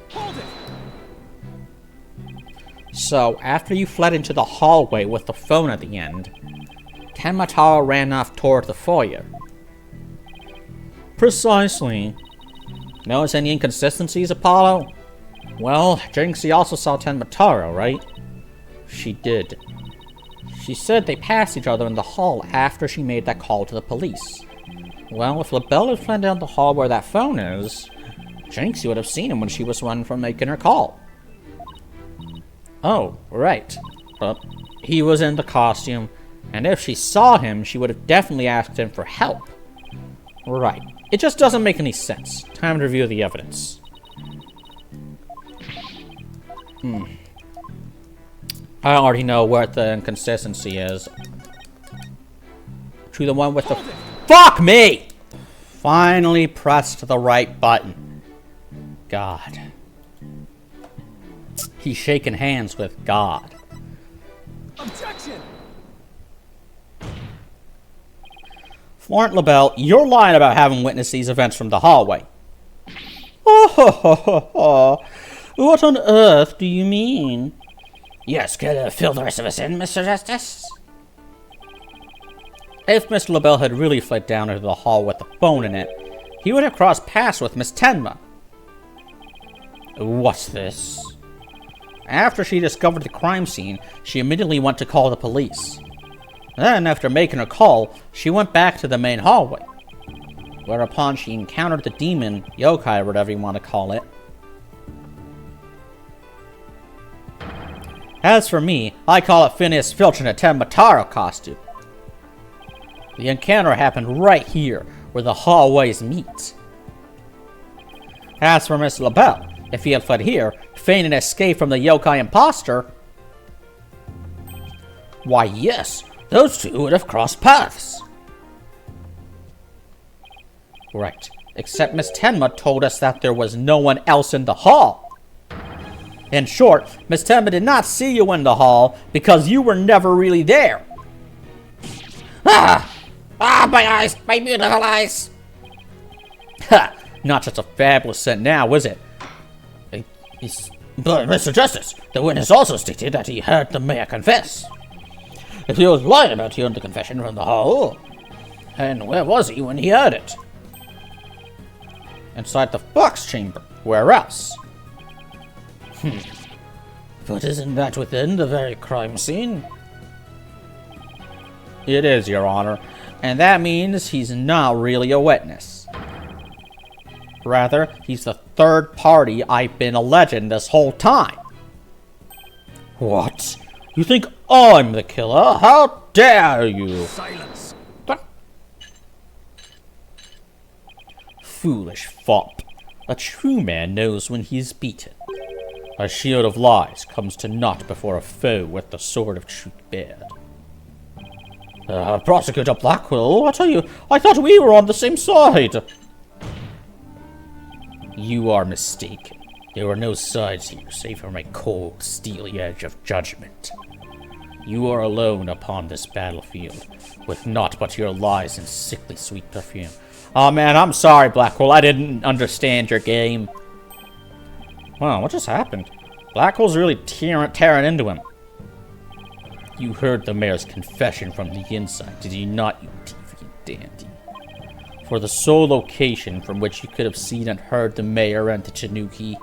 Hold it! So, after you fled into the hallway with the phone at the end, Tenmataro ran off toward the foyer. Precisely. Notice any inconsistencies, Apollo? Well, Jinxie also saw Tenmataro, right? She did. She said they passed each other in the hall after she made that call to the police. Well, if LaBelle had fled down the hall where that phone is, Jinxie would have seen him when she was running from making her call. Oh, right. But he was in the costume, and if she saw him, she would have definitely asked him for help. Right. It just doesn't make any sense. Time to review the evidence. I already know what the inconsistency is. To the one with the... Fuck me! Finally pressed the right button. God. He's shaking hands with God. Objection! Florent LaBelle, you're lying about having witnessed these events from the hallway. Oh, ho, ho, ho, ho. What on earth do you mean? Yes, could fill the rest of us in, Mr. Justice? If Mr. LaBelle had really fled down into the hall with the phone in it, he would have crossed paths with Miss Tenma. What's this? After she discovered the crime scene, she immediately went to call the police. Then, after making her call, she went back to the main hallway, whereupon she encountered the demon, yokai, or whatever you want to call it. As for me, I call it Phineas Filch in a Tenmataro costume. The encounter happened right here, where the hallways meet. As for Miss LaBelle, if he had fled here, feigning escape from the yokai imposter, why yes, those two would have crossed paths. Right, except Miss Tenma told us that there was no one else in the hall. In short, Miss Tenma did not see you in the hall because you were never really there. Ah, my eyes, my beautiful eyes. Ha! Not such a fabulous scent now, is it? But, Mr. Justice, the witness also stated that he heard the mayor confess. If he was lying about hearing the confession from the hall, And where was he when he heard it? inside the Fox chamber, where else? But isn't that within the very crime scene? It is, Your Honor, and that means he's not really a witness. Rather, he's the third party I've been alleging this whole time. What? You think I'm the killer? How dare you? Silence! Foolish fop. A true man knows when he's beaten. A shield of lies comes to naught before a foe with the sword of truth bared. Prosecutor Blackwell, I thought we were on the same side. You are mistaken. There are no sides here, save for my cold, steely edge of judgment. You are alone upon this battlefield, with naught but your lies and sickly sweet perfume. Oh man, I'm sorry, Blackwell. I didn't understand your game. Wow, what just happened? Blackwell's really tearing into him. You heard the mayor's confession from the inside, did you not, you deviant dandy? For the sole location from which you could have seen and heard the mayor and the Tanuki,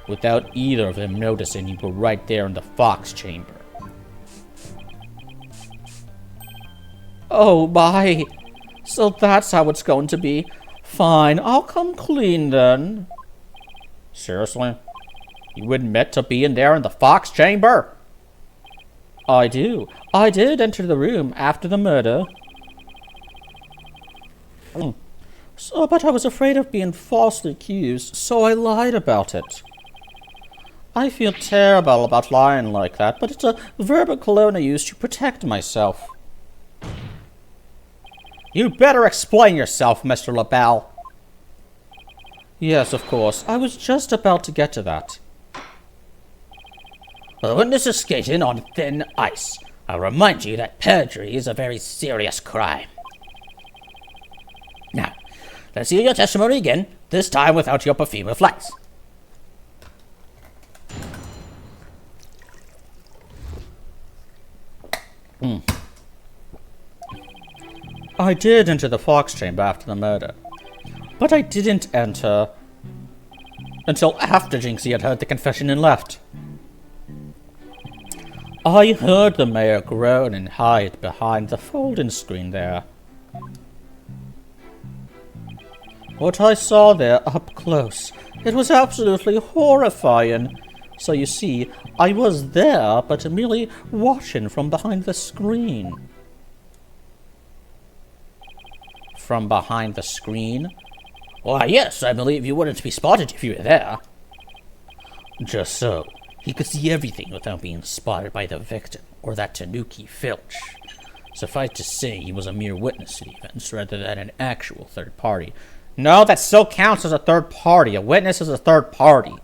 without either of them noticing you were right there in the Fox chamber. Oh my! So that's how it's going to be. Fine, I'll come clean then. Seriously? You admit to being there in the Fox chamber? I do. I did enter the room after the murder. So, but I was afraid of being falsely accused, so I lied about it. I feel terrible about lying like that, but it's a verbal cologne I use to protect myself. You'd better explain yourself, Mr. LaBelle. Yes, of course. I was just about to get to that. The witness is skating on thin ice. I'll remind you that perjury is a very serious crime. Now, let's hear your testimony again, this time without your perfume of lights. I did enter the Fox chamber after the murder, but I didn't enter until after Jinxie had heard the confession and left. I heard the mayor groan and hide behind the folding screen there. What I saw there up close, it was absolutely horrifying. So you see, I was there, but merely watching from behind the screen. From behind the screen? Why, yes, I believe you wouldn't be spotted if you were there. Just so. He could see everything without being spotted by the victim, or that Tanuki Filch. Suffice to say, he was a mere witness to the events rather than an actual third party. No, that still counts as a third party. A witness is a third party.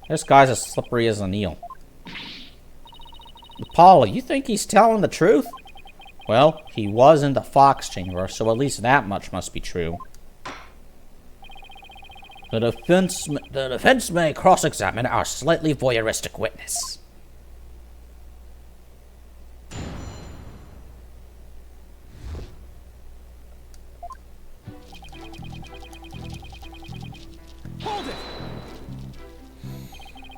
This guy's as slippery as an eel. Paula, you think he's telling the truth? Well, he was in the Fox chamber, so at least that much must be true. The defense may cross-examine our slightly voyeuristic witness. Hold it!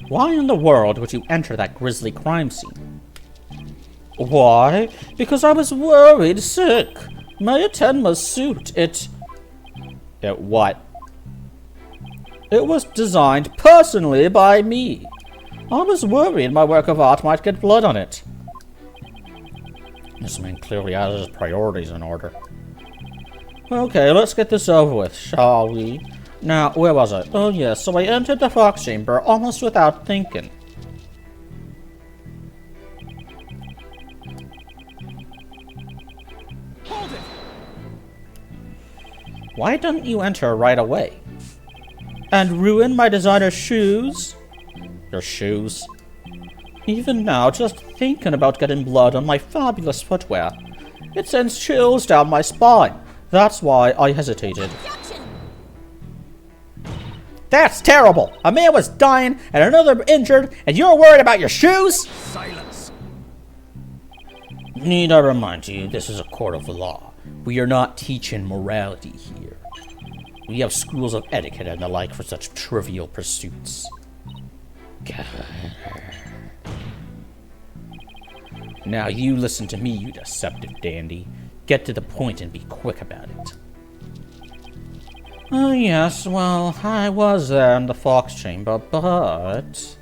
Why in the world would you enter that grisly crime scene? Why? Because I was worried sick. Mayor Tenma's suit, It what? It was designed personally by me. I was worried my work of art might get blood on it. This man clearly has his priorities in order. Okay, let's get this over with, shall we? Now, where was I? Oh yes, so I entered the Fox chamber almost without thinking. Hold it! Why didn't you enter right away? And ruin my designer shoes? Your shoes? Even now, just thinking about getting blood on my fabulous footwear, it sends chills down my spine. That's why I hesitated. That's terrible! A man was dying and another injured, and you're worried about your shoes? Silence! Need I remind you, this is a court of law. We are not teaching morality here. We have schools of etiquette and the like for such trivial pursuits. Now you listen to me, you deceptive dandy. Get to the point and be quick about it. Oh yes, well, I was there in the Fox chamber, but...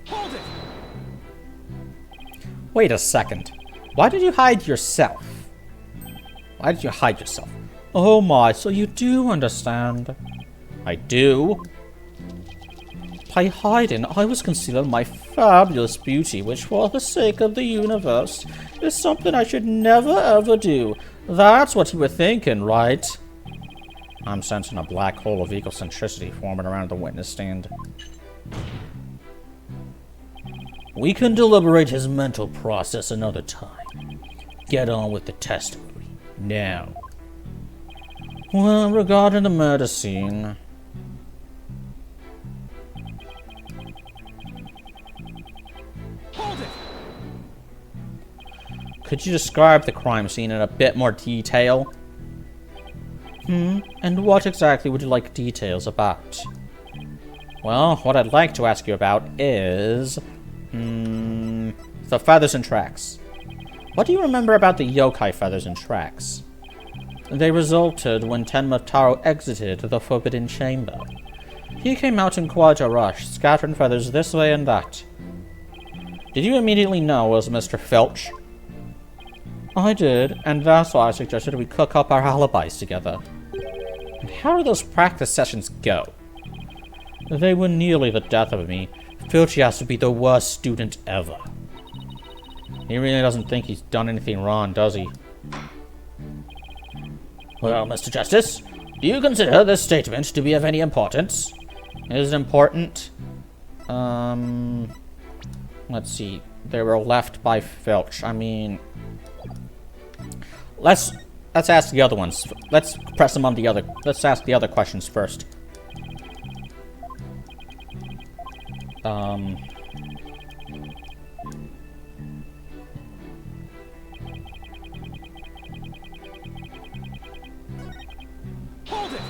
Hold it! Wait a second. Why did you hide yourself? Why did you hide yourself? Oh my, so you do understand. I do. By hiding, I was concealing my fabulous beauty, which for the sake of the universe, is something I should never ever do. That's what you were thinking, right? I'm sensing a black hole of egocentricity forming around the witness stand. We can deliberate his mental process another time. Get on with the testimony, now. Well, regarding the murder scene... Hold it! Could you describe the crime scene in a bit more detail? And what exactly would you like details about? Well, what I'd like to ask you about is... the feathers and tracks. What do you remember about the yokai feathers and tracks? They resulted when Tenma Taro exited the Forbidden Chamber. He came out in quite a rush, scattering feathers this way and that. Did you immediately know it was Mr. Filch? I did, and that's why I suggested we cook up our alibis together. And how did those practice sessions go? They were nearly the death of me. Filchi has to be the worst student ever. He really doesn't think he's done anything wrong, does he? Well, Mr. Justice, do you consider this statement to be of any importance? Is it important? Let's see. They were left by Filch. I mean, let's ask the other ones. Let's press them on the other. Let's ask the other questions first. Hold it!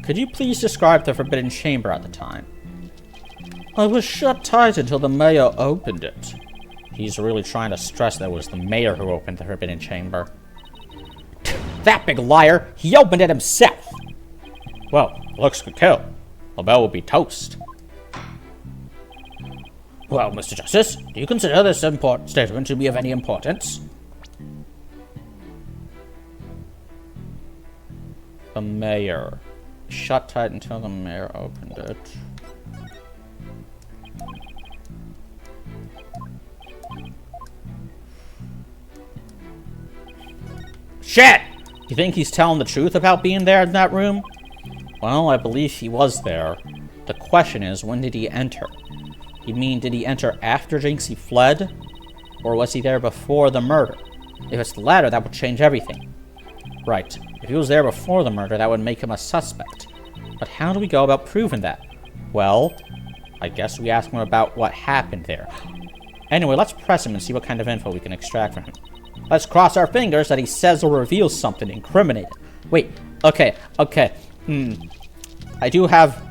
Could you please describe the Forbidden Chamber at the time? I was shut tight until the mayor opened it. He's really trying to stress that it was the mayor who opened the Forbidden Chamber. That big liar! He opened it himself! Well, looks could kill. LaBelle will be toast. Well, Mr. Justice, do you consider this statement to be of any importance? The mayor. Shut tight until the mayor opened it. Shit! You think he's telling the truth about being there in that room? Well, I believe he was there. The question is, when did he enter? You mean, did he enter after Jinxie fled? Or was he there before the murder? If it's the latter, that would change everything. Right. If he was there before the murder, that would make him a suspect. But how do we go about proving that? Well, I guess we ask him about what happened there. Anyway, let's press him and see what kind of info we can extract from him. Let's cross our fingers that he says or reveals something incriminating. Wait, okay. I do have...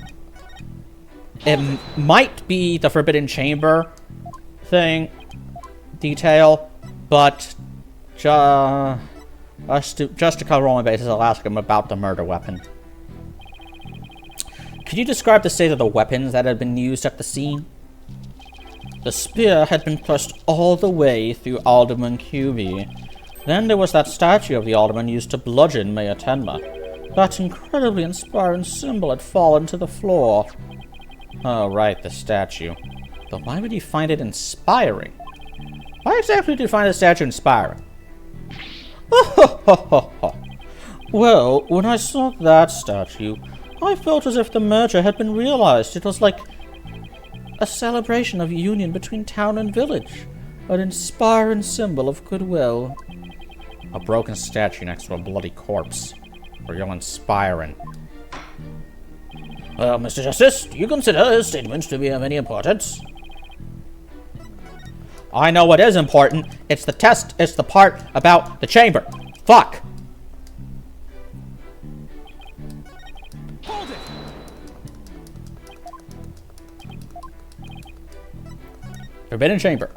It might be the Forbidden Chamber thing, detail, but just to cover all my bases, I'll ask him about the murder weapon. Could you describe the state of the weapons that had been used at the scene? The spear had been thrust all the way through Alderman QB. Then there was that statue of the Alderman used to bludgeon Mayor Tenma. That incredibly inspiring symbol had fallen to the floor. Oh, right, the statue. But why would he find it inspiring? Why exactly did you find the statue inspiring? Well, when I saw that statue, I felt as if the merger had been realized. It was like a celebration of union between town and village. An inspiring symbol of goodwill. A broken statue next to a bloody corpse. Real inspiring. Well, Mr. Justice, do you consider his statement to be of any importance? I know what is important. It's the test. It's the part about the chamber. Fuck. Hold it! Forbidden Chamber.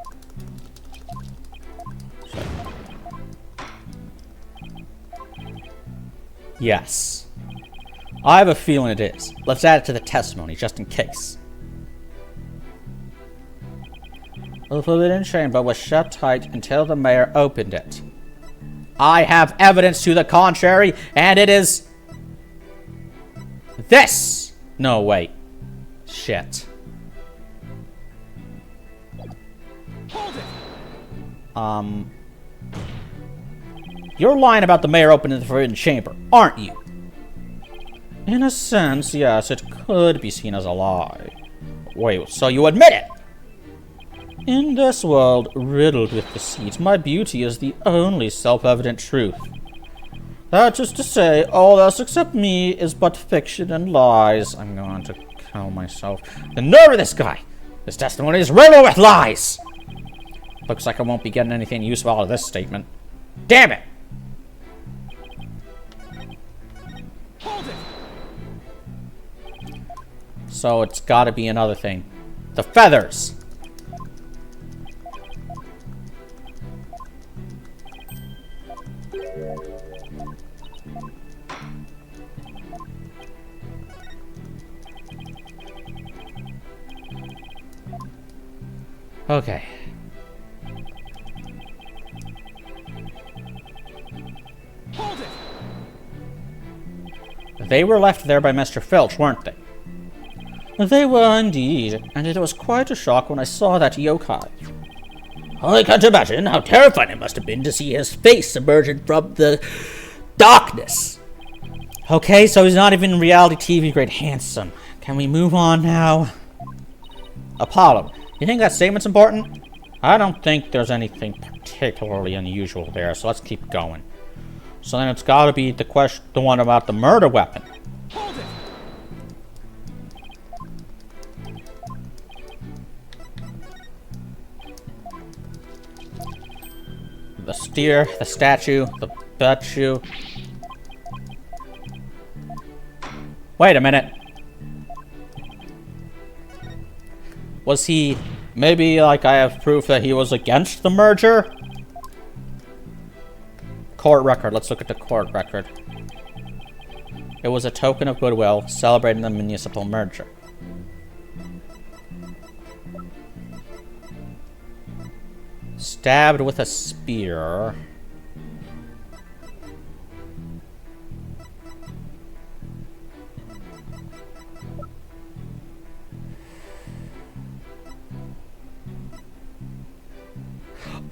Yes. I have a feeling it is. Let's add it to the testimony, just in case. The Forbidden Chamber was shut tight until the mayor opened it. I have evidence to the contrary, and it is... this! No, wait. Shit. Hold it! You're lying about the mayor opening the Forbidden Chamber, aren't you? In a sense, yes, it could be seen as a lie. Wait, so you admit it? In this world riddled with deceit, my beauty is the only self-evident truth. That is to say, all else except me is but fiction and lies. I'm going to kill myself. The nerve of this guy! His testimony is riddled with lies! Looks like I won't be getting anything useful out of this statement. Damn it! Hold it! So it's gotta be another thing. The feathers! Okay. Hold it! They were left there by Mr. Filch, weren't they? They were indeed, and it was quite a shock when I saw that yokai. I can't imagine how terrifying it must have been to see his face emerging from the darkness. Okay, so he's not even reality TV grade handsome. Can we move on now? Apollo, you think that statement's important? I don't think there's anything particularly unusual there, so let's keep going. So then it's gotta be the one about the murder weapon. Hold it! The steer, the statue, the statue. Wait a minute. Was he... Maybe, like, I have proof that he was against the merger? Court record. Let's look at the court record. It was a token of goodwill celebrating the municipal merger. Stabbed with a spear.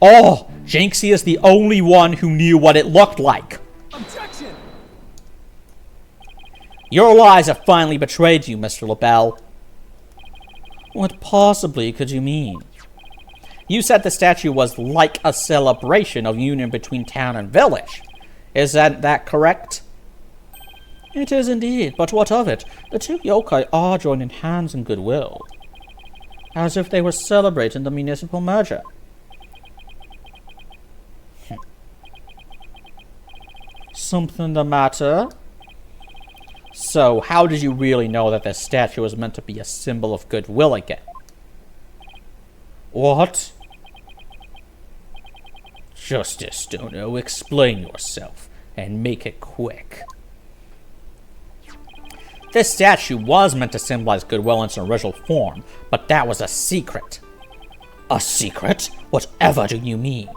Oh! Jinxie is the only one who knew what it looked like. Objection! Your lies have finally betrayed you, Mr. LaBelle. What possibly could you mean? You said the statue was like a celebration of union between town and village. Isn't that correct? It is indeed, but what of it? The two yokai are joining hands in goodwill. As if they were celebrating the municipal merger. Something the matter? So, how did you really know that the statue was meant to be a symbol of goodwill again? What? Justice Stono, explain yourself, and make it quick. This statue was meant to symbolize goodwill in its original form, but that was a secret. A secret? Whatever do you mean?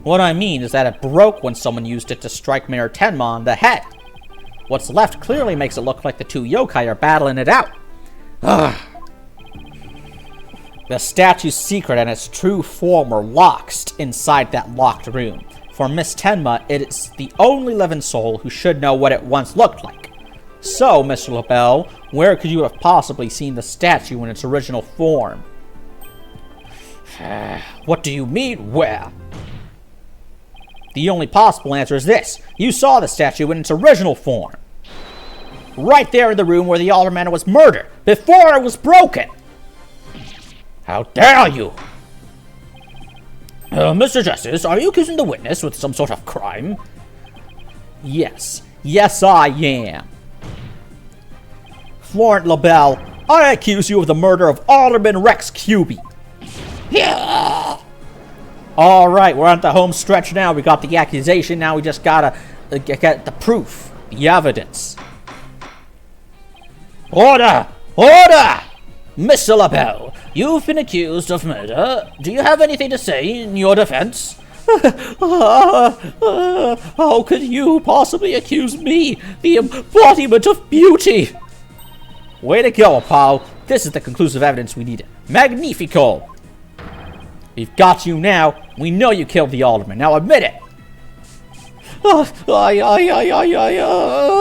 What I mean is that it broke when someone used it to strike Mayor Tenma on the head. What's left clearly makes it look like the two yokai are battling it out. Ugh. The statue's secret and its true form were locked inside that locked room. For Miss Tenma, it is the only living soul who should know what it once looked like. So, Mr. LaBelle, where could you have possibly seen the statue in its original form? What do you mean, where? The only possible answer is this. You saw the statue in its original form. Right there in the room where the alderman was murdered, before it was broken. How dare you? Mr. Justice, are you accusing the witness with some sort of crime? Yes. Yes, I am. Florent LaBelle, I accuse you of the murder of Alderman Rex Cubey. Yeah. All right, we're on the home stretch now. We got the accusation. Now we just gotta get the proof, the evidence. Order! Order! Mr. LaBelle, you've been accused of murder. Do you have anything to say in your defense? How could you possibly accuse me, the embodiment of beauty? Way to go, Apollo. This is the conclusive evidence we needed. Magnifico! We've got you now. We know you killed the alderman. Now admit it.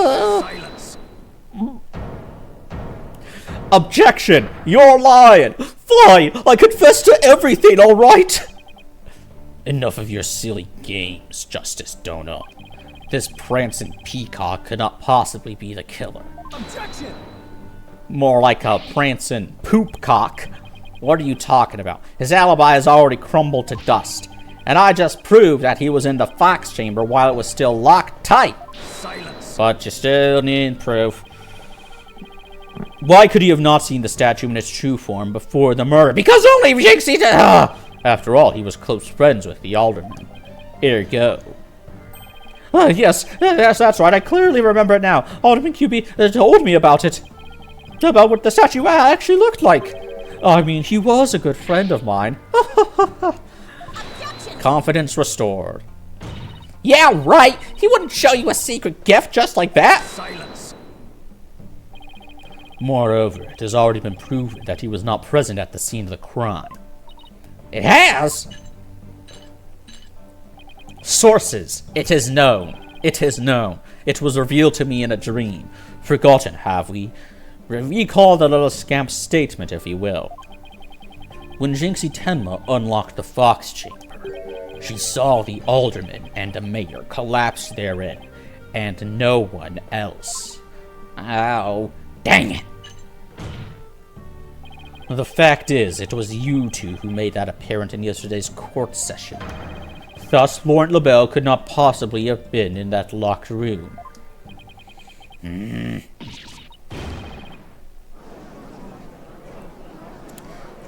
Silence! Objection! You're lying! Fine! I confess to everything, alright? Enough of your silly games, Justice Donut. This prancing peacock could not possibly be the killer. Objection! More like a prancing poopcock. What are you talking about? His alibi has already crumbled to dust. And I just proved that he was in the Fox chamber while it was still locked tight. Silence! But you still need proof. Why could he have not seen the statue in its true form before the murder? Because only Jinxie did. After all, he was close friends with the alderman. Ergo. Yes, that's right. I clearly remember it now. Alderman Cubey told me about it. About what the statue actually looked like. I mean, he was a good friend of mine. Objection! Confidence restored. Yeah, right! He wouldn't show you a secret gift just like that! Silence. Moreover, it has already been proven that he was not present at the scene of the crime. It has! Sources. It is known. It is known. It was revealed to me in a dream. Forgotten, have we? Recall the little scamp's statement, if you will. When Jinxie Tenma unlocked the Fox Chamber, she saw the alderman and the mayor collapse therein, and no one else. Oh, dang it. The fact is, it was you two who made that apparent in yesterday's court session. Thus, Laurent Lebel could not possibly have been in that locked room.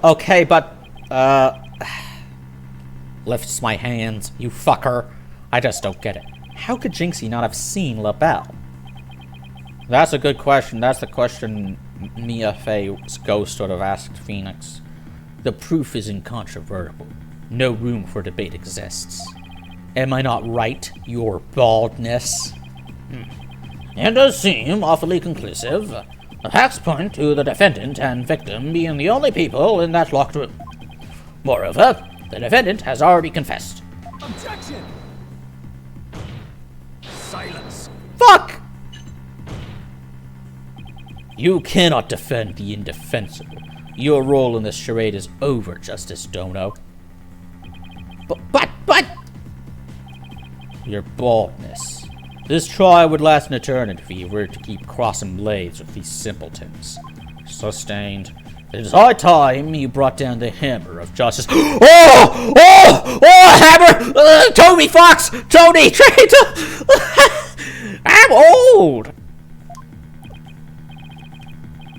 Okay, but, lifts my hands, you fucker. I just don't get it. How could Jinxie not have seen LaBelle? That's a good question. That's the question Mia Fey's ghost would have asked Phoenix. The proof is incontrovertible. No room for debate exists. Am I not right, your baldness? It does seem awfully conclusive. The facts point to the defendant and victim being the only people in that locked room. Moreover, the defendant has already confessed. Objection. Silence. Fuck! You cannot defend the indefensible. Your role in this charade is over, Justice Dono. But... Your baldness. This trial would last an eternity if you were to keep crossing blades with these simpletons. Sustained. It is high time you brought down the hammer of justice. Hammer! Toby Fox! Tony! I'm old!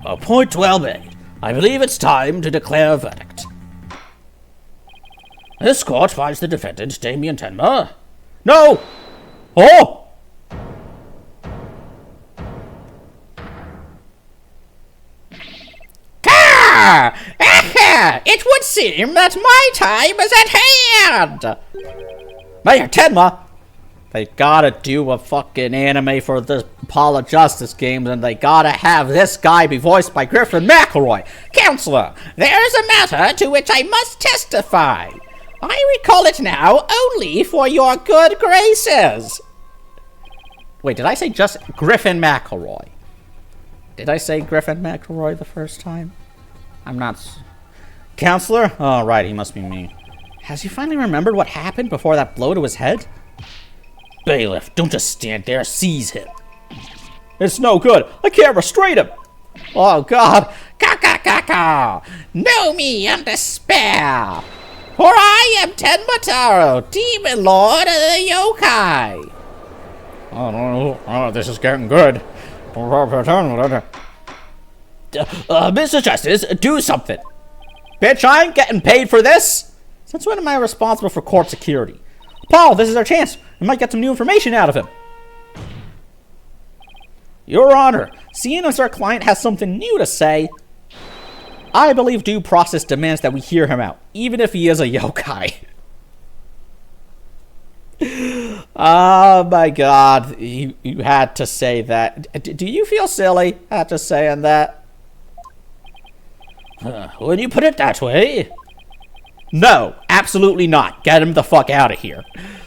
A point well made. I believe it's time to declare a verdict. This court finds the defendant, Damien Tenma. No! Oh! It would seem that my time is at hand! Mayor Tenma! They gotta do a fucking anime for the Apollo Justice games, and they gotta have this guy be voiced by Griffin McElroy. Counselor, there is a matter to which I must testify. I recall it now only for your good graces. Wait, did I say just Griffin McElroy? Did I say Griffin McElroy the first time? I'm not... Counselor? Oh, right, he must be me. Has he finally remembered what happened before that blow to his head? Bailiff, don't just stand there, seize him. It's no good. I can't restrain him. Oh, God. Ka. Know me and despair. For I am Tenma Taro, Demon Lord of the Yokai. Oh, no. Oh, this is getting good. Mr. Justice, do something. Bitch, I ain't getting paid for this. Since when am I responsible for court security? Paul, this is our chance. We might get some new information out of him. Your Honor, seeing as our client has something new to say, I believe due process demands that we hear him out, even if he is a yokai. Oh my God, you had to say that. Do you feel silly after saying that? When you put it that way... No, absolutely not. Get him the fuck out of here.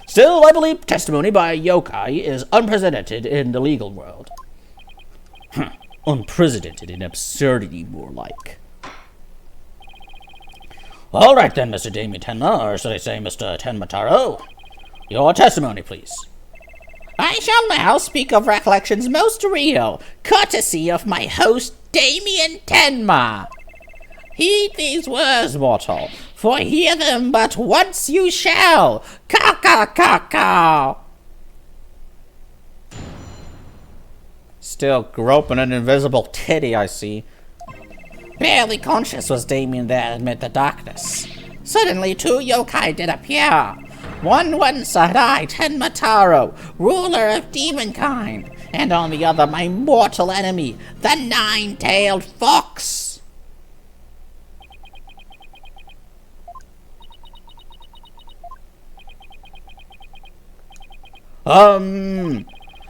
Still, I believe testimony by a yokai is unprecedented in the legal world. Unprecedented in absurdity, more like. All right then, Mr. Damien Tenma, or should I say Mr. Tenma Taro? Your testimony, please. I shall now speak of recollections most real, courtesy of my host, Damien Tenma. Heed these words, mortal, for hear them but once you shall. Ka. Still groping an invisible titty, I see. Barely conscious was Damien there amid the darkness. Suddenly 2 yokai did appear. One said I, Tenma Taro, ruler of demonkind, and on the other my mortal enemy, the 9-tailed fox.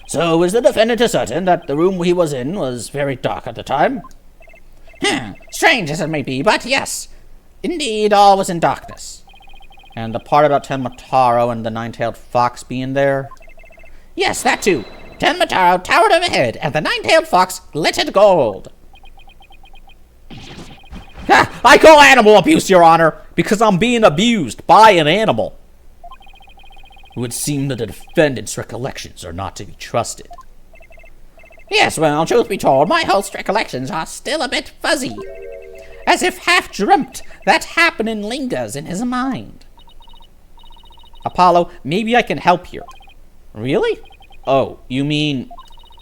So is the defendant certain that the room he was in was very dark at the time? Strange as it may be, but yes. Indeed, all was in darkness. And the part about Tenmataro and the nine-tailed fox being there? Yes, that too. Tenmataro towered overhead, and the nine-tailed fox glittered gold. Ha! I call animal abuse, Your Honor, because I'm being abused by an animal. It would seem that the defendant's recollections are not to be trusted. Yes, well, truth be told, my host's recollections are still a bit fuzzy. As if half-dreamt that happening lingers in his mind. Apollo, maybe I can help here. Really? Oh, you mean...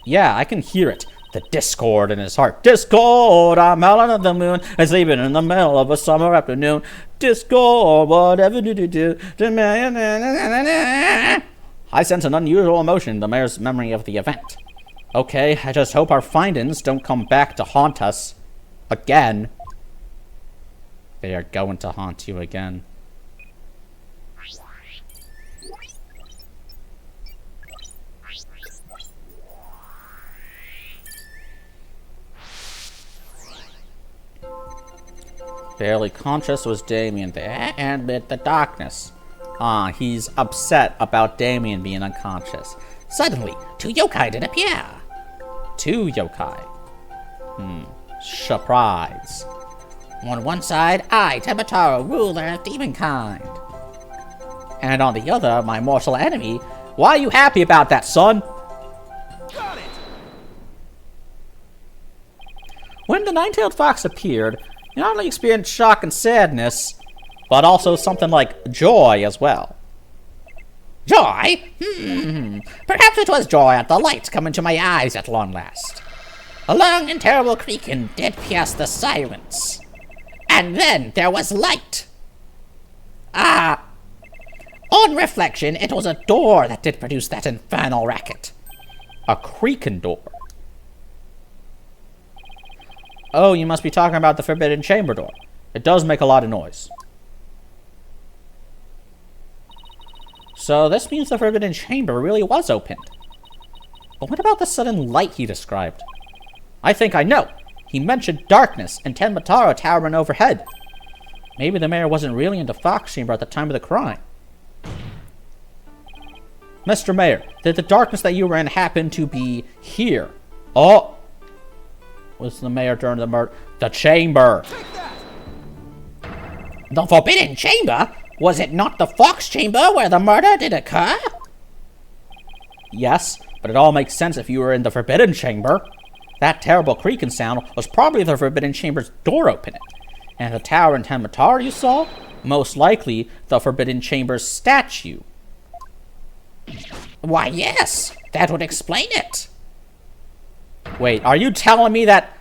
Yeah, I can hear it. The discord in his heart. Discord, I'm out on the moon. I'm sleeping in the middle of a summer afternoon. Discord, whatever do. I sense an unusual emotion in the mayor's memory of the event. Okay, I just hope our findings don't come back to haunt us. Again. They are going to haunt you again. Barely conscious was Damien there, and with the darkness. Ah, he's upset about Damien being unconscious. Suddenly, 2 yokai did appear. 2 yokai. Surprise. On one side, I, Tenmataro, ruler of demonkind. And on the other, my mortal enemy. Why are you happy about that, son? Got it! When the nine-tailed fox appeared, you not only experienced shock and sadness, but also something like joy as well. Joy? Perhaps it was joy at the light coming to my eyes at long last. A long and terrible creaking did pierce the silence. And then there was light. On reflection, it was a door that did produce that infernal racket. A creaking door. Oh, you must be talking about the forbidden chamber door. It does make a lot of noise. So this means the forbidden chamber really was opened. But what about the sudden light he described? I think I know. He mentioned darkness and Tenmataro towering overhead. Maybe the mayor wasn't really into Fox Chamber at the time of the crime. Mr. Mayor, did the darkness that you were in happen to be here? Oh! Was the mayor during the murder? The chamber! The forbidden chamber? Was it not the Fox Chamber where the murder did occur? Yes, but it all makes sense if you were in the forbidden chamber. That terrible creaking sound was probably the forbidden chamber's door opening. And the tower in Tenmataro you saw? Most likely the forbidden chamber's statue. Why, yes, that would explain it. Wait, are you telling me that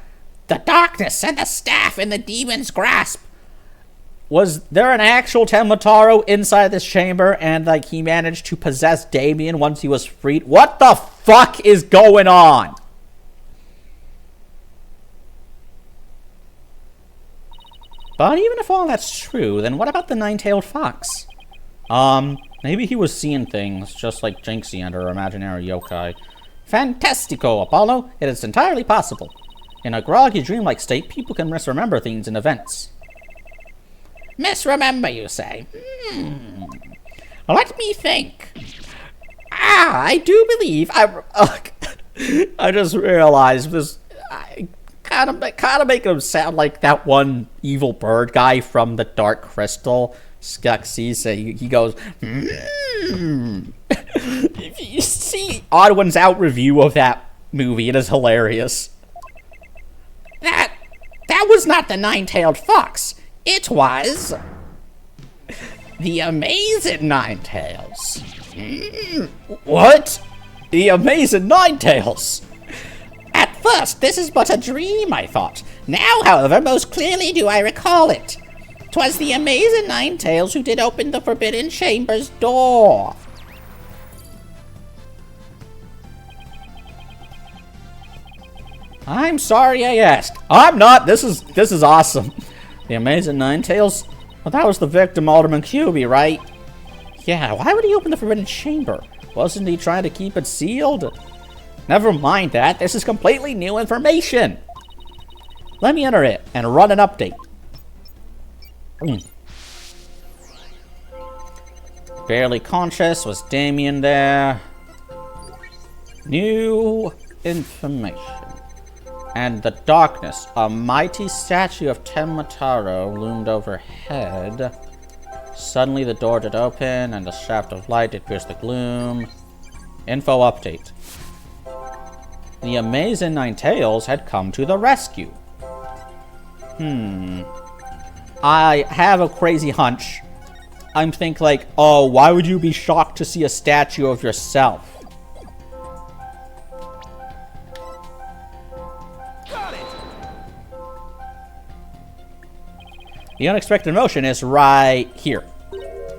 the darkness and the staff in the demon's grasp? Was there an actual Tenmataro inside this chamber and like he managed to possess Damien once he was freed? What the fuck is going on? But even if all that's true, then what about the nine-tailed fox? Maybe he was seeing things, just like Jinxie and her imaginary yokai. Fantastico, Apollo! It is entirely possible. In a groggy, dreamlike state, people can misremember things and events. Misremember, you say? Let me think. I do believe I just realized this. Kind of making him sound like that one evil bird guy from the Dark Crystal. Skeksis, he goes, If you see Odd One's Out review of that movie, it is hilarious. That was not the nine-tailed fox. It was the amazing Nine-Tails. What? The amazing Nine-Tails? At first, this is but a dream, I thought. Now, however, most clearly do I recall it. 'Twas the amazing Nine-Tails who did open the forbidden chamber's door. I'm sorry I asked. I'm not. This is awesome. The amazing Nine-Tails? Well, that was the victim, Alderman QB, right? Yeah, why would he open the forbidden chamber? Wasn't he trying to keep it sealed? Never mind that. This is completely new information. Let me enter it and run an update. Barely conscious. Was Damien there? New information. And the darkness. A mighty statue of Tenmataro loomed overhead. Suddenly the door did open, and a shaft of light did pierce the gloom. Info update. The amazing Nine Tails had come to the rescue. I have a crazy hunch. I'm thinking like, oh, why would you be shocked to see a statue of yourself? Got it. The unexpected emotion is right here.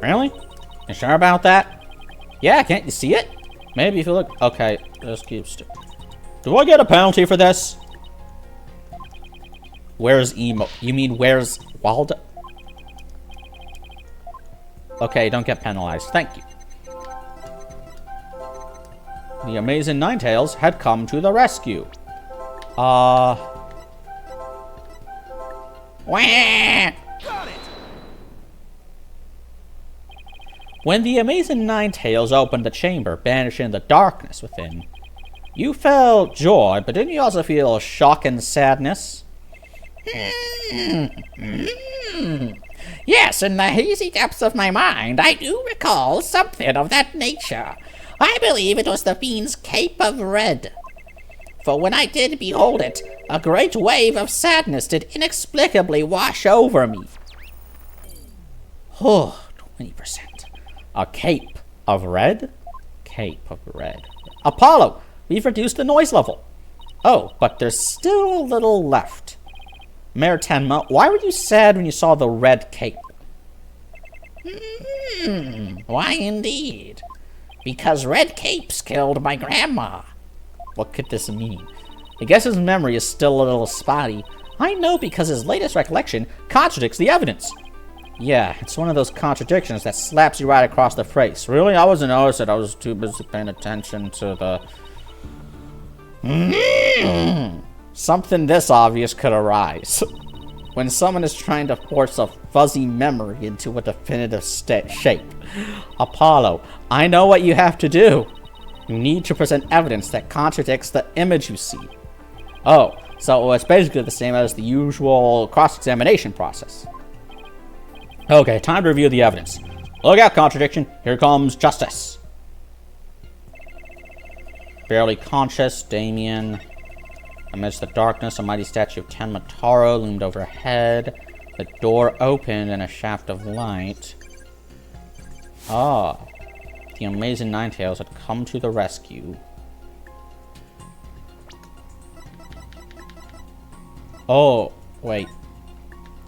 Really? You sure about that? Yeah, can't you see it? Maybe if you look... Okay, just keep still. Do I get a penalty for this? Where's Emo? You mean where's Waldo? Okay, don't get penalized. Thank you. The amazing Ninetales had come to the rescue. Wah! Got it. When the amazing Ninetales opened the chamber, banishing the darkness within, you felt joy, but didn't you also feel shock and sadness? Yes, in the hazy depths of my mind, I do recall something of that nature. I believe it was the fiend's cape of red. For when I did behold it, a great wave of sadness did inexplicably wash over me. Oh, 20%. A cape of red? Cape of red. Apollo, we've reduced the noise level. Oh, but there's still a little left. Mayor Tenma, why were you sad when you saw the red cape? Why indeed? Because red capes killed my grandma. What could this mean? I guess his memory is still a little spotty. I know because his latest recollection contradicts the evidence. Yeah, it's one of those contradictions that slaps you right across the face. Really? I wasn't noticing. I was too busy paying attention to the... Something this obvious could arise. When someone is trying to force a fuzzy memory into a definitive shape. Apollo, I know what you have to do. You need to present evidence that contradicts the image you see. Oh, so it's basically the same as the usual cross-examination process. Okay, time to review the evidence. Look out, contradiction. Here comes justice. Barely conscious, Damien. Amidst the darkness, a mighty statue of Tenmataro loomed overhead. The door opened and a shaft of light. Ah, the amazing Ninetales had come to the rescue. Oh, wait.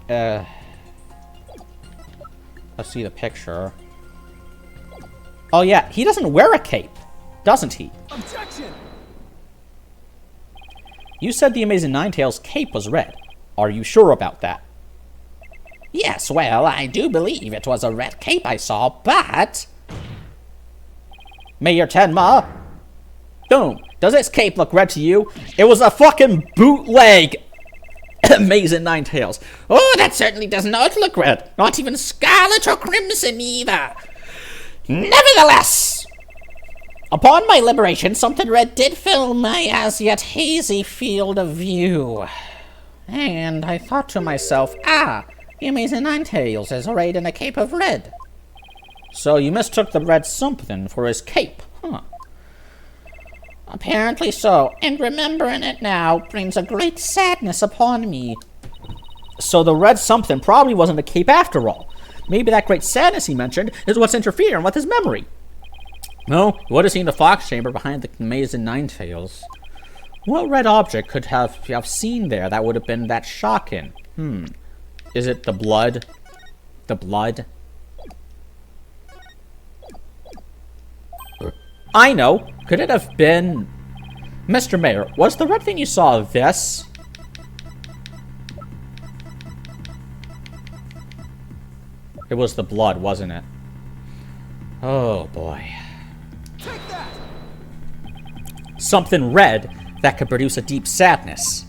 Let's see the picture. Oh yeah, he doesn't wear a cape, doesn't he? Objection! You said the amazing Ninetales cape was red. Are you sure about that? Yes, well, I do believe it was a red cape I saw, but... Mayor Tenma? Boom. Does this cape look red to you? It was a fucking bootleg! Amazing Ninetales. Oh, that certainly does not look red. Not even scarlet or crimson either. Nevertheless, upon my liberation, something red did fill my as-yet hazy field of view. And I thought to myself, the amazing Ninetales is arrayed in a cape of red. So you mistook the red something for his cape, huh? Apparently so, and remembering it now brings a great sadness upon me. So the red something probably wasn't a cape after all. Maybe that great sadness he mentioned is what's interfering with his memory. No, you would have seen the fox chamber behind the amazing Ninetales. What red object could you have seen there that would have been that shocking? Is it the blood? The blood? I know. Could it have been... Mr. Mayor, was the red thing you saw this? It was the blood, wasn't it? Oh, boy. Take Something red that could produce a deep sadness.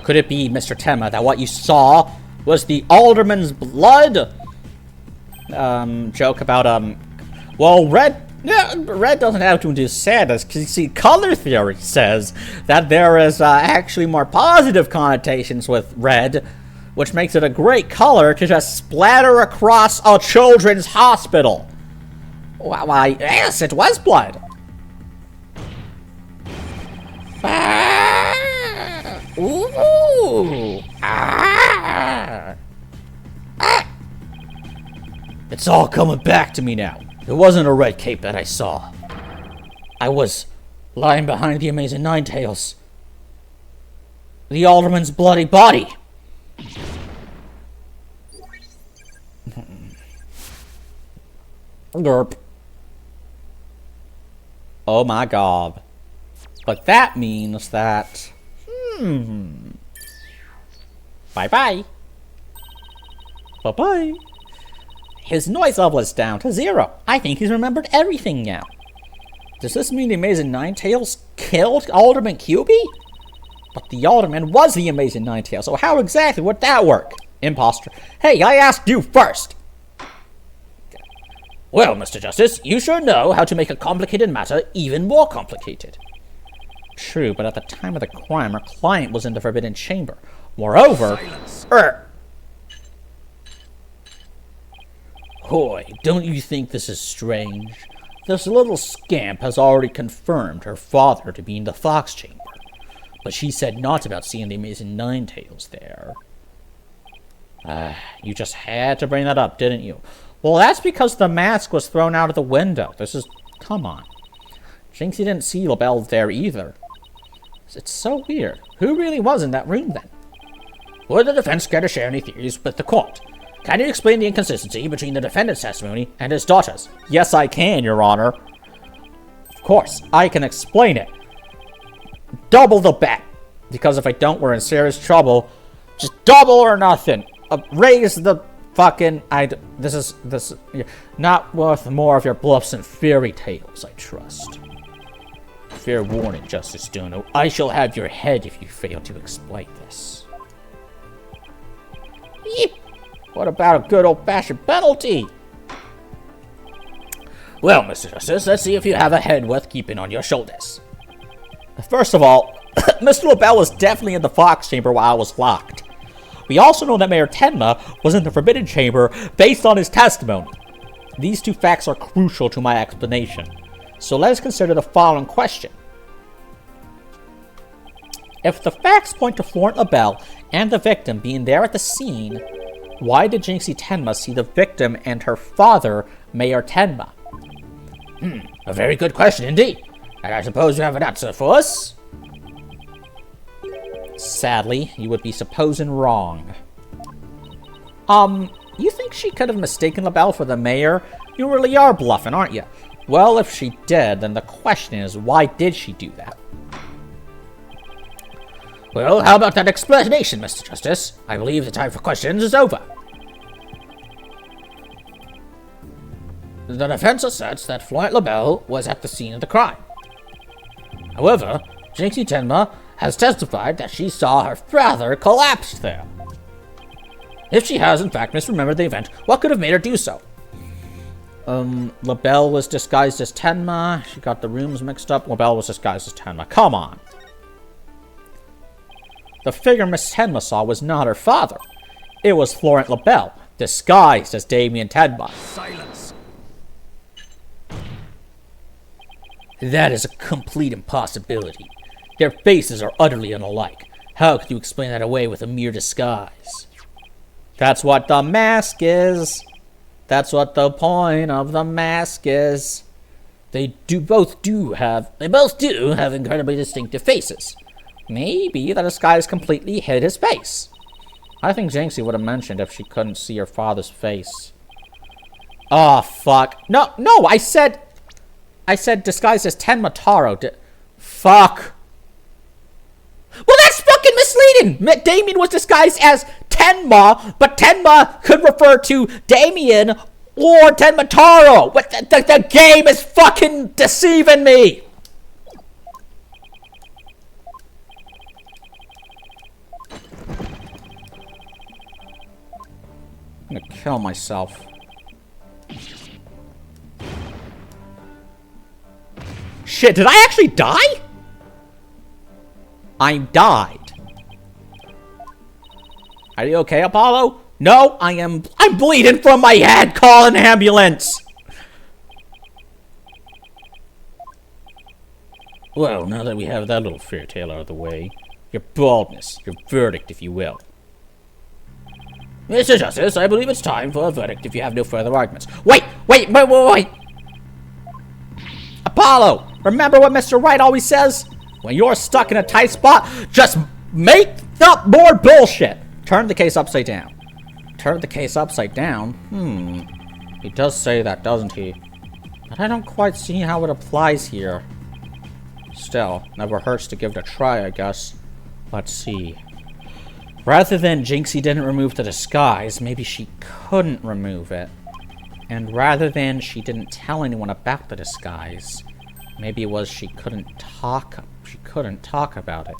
Could it be, Mr. Tenma, that what you saw was the alderman's blood? Joke about, well, red doesn't have to induce sadness, because you see, color theory says that there is actually more positive connotations with red, which makes it a great color to just splatter across a children's hospital. Why, yes, it was blood. Ooh. It's all coming back to me now. It wasn't a red cape that I saw. I was lying behind the amazing Ninetales. The alderman's bloody body. Derp. Oh my god. But that means that... Bye-bye. Bye-bye. His noise level is down to 0. I think he's remembered everything now. Does this mean the Amazing Ninetales killed Alderman QB? But the Alderman was the Amazing Ninetales, so how exactly would that work? Imposter. Hey, I asked you first! Well, Mr. Justice, you sure know how to make a complicated matter even more complicated. True, but at the time of the crime, our client was in the Forbidden Chamber. Moreover... Hoy, don't you think this is strange? This little scamp has already confirmed her father to be in the Fox Chamber. But she said not about seeing the Amazing Ninetales there. You just had to bring that up, didn't you? Well, that's because the mask was thrown out of the window. Come on. Jinxie didn't see LaBelle there either. It's so weird. Who really was in that room then? Would the defense care to share any theories with the court? Can you explain the inconsistency between the defendant's testimony and his daughter's? Yes, I can, Your Honor. Of course, I can explain it. Double the bet. Because if I don't, we're in serious trouble. Just double or nothing. Raise the fucking... This is not worth more of your bluffs and fairy tales, I trust. Fair warning, Justice Dono. I shall have your head if you fail to explain this. Yep. What about a good old-fashioned penalty? Well, Mr. Justice, let's see if you have a head worth keeping on your shoulders. First of all, Mr. LaBelle was definitely in the Fox Chamber while I was locked. We also know that Mayor Tenma was in the Forbidden Chamber based on his testimony. These two facts are crucial to my explanation. So let us consider the following question. If the facts point to Florent LaBelle and the victim being there at the scene, why did Jinxie Tenma see the victim and her father, Mayor Tenma? A very good question indeed. And I suppose you have an answer for us? Sadly, you would be supposing wrong. You think she could have mistaken LaBelle for the mayor? You really are bluffing, aren't you? Well, if she did, then the question is, why did she do that? Well, how about that explanation, Mr. Justice? I believe the time for questions is over. The defense asserts that Florent LaBelle was at the scene of the crime. However, Jinxie Tenma has testified that she saw her father collapse there. If she has, in fact, misremembered the event, what could have made her do so? LaBelle was disguised as Tenma. She got the rooms mixed up. LaBelle was disguised as Tenma. Come on. The figure Miss Tenma saw was not her father. It was Florent LaBelle, disguised as Damien Tenma. Silence. That is a complete impossibility. Their faces are utterly unalike. How could you explain that away with a mere disguise? That's what the mask is. That's what the point of the mask is. They both do have incredibly distinctive faces. Maybe the disguise completely hid his face. I think Jinxie would have mentioned if she couldn't see her father's face. Oh, fuck. No, I said disguised as Tenma Taro. Fuck. Well, that's fucking misleading! Damien was disguised as Tenma, but Tenma could refer to Damien or Tenma Taro. But the game is fucking deceiving me! kill myself. Shit, did I actually die? I died. Are you okay, Apollo? No, I'm bleeding from my head. Call an ambulance. Well, now that we have that little fairy tale out of the way, your baldness, your verdict, if you will. Mr. Justice, I believe it's time for a verdict if you have no further arguments. Wait! Apollo, remember what Mr. Wright always says? When you're stuck in a tight spot, just make up more bullshit. Turn the case upside down. Turn the case upside down? He does say that, doesn't he? But I don't quite see how it applies here. Still, never hurts to give it a try, I guess. Let's see. Rather than Jinxie didn't remove the disguise, maybe she couldn't remove it. And rather than she didn't tell anyone about the disguise, maybe it was she couldn't talk about it.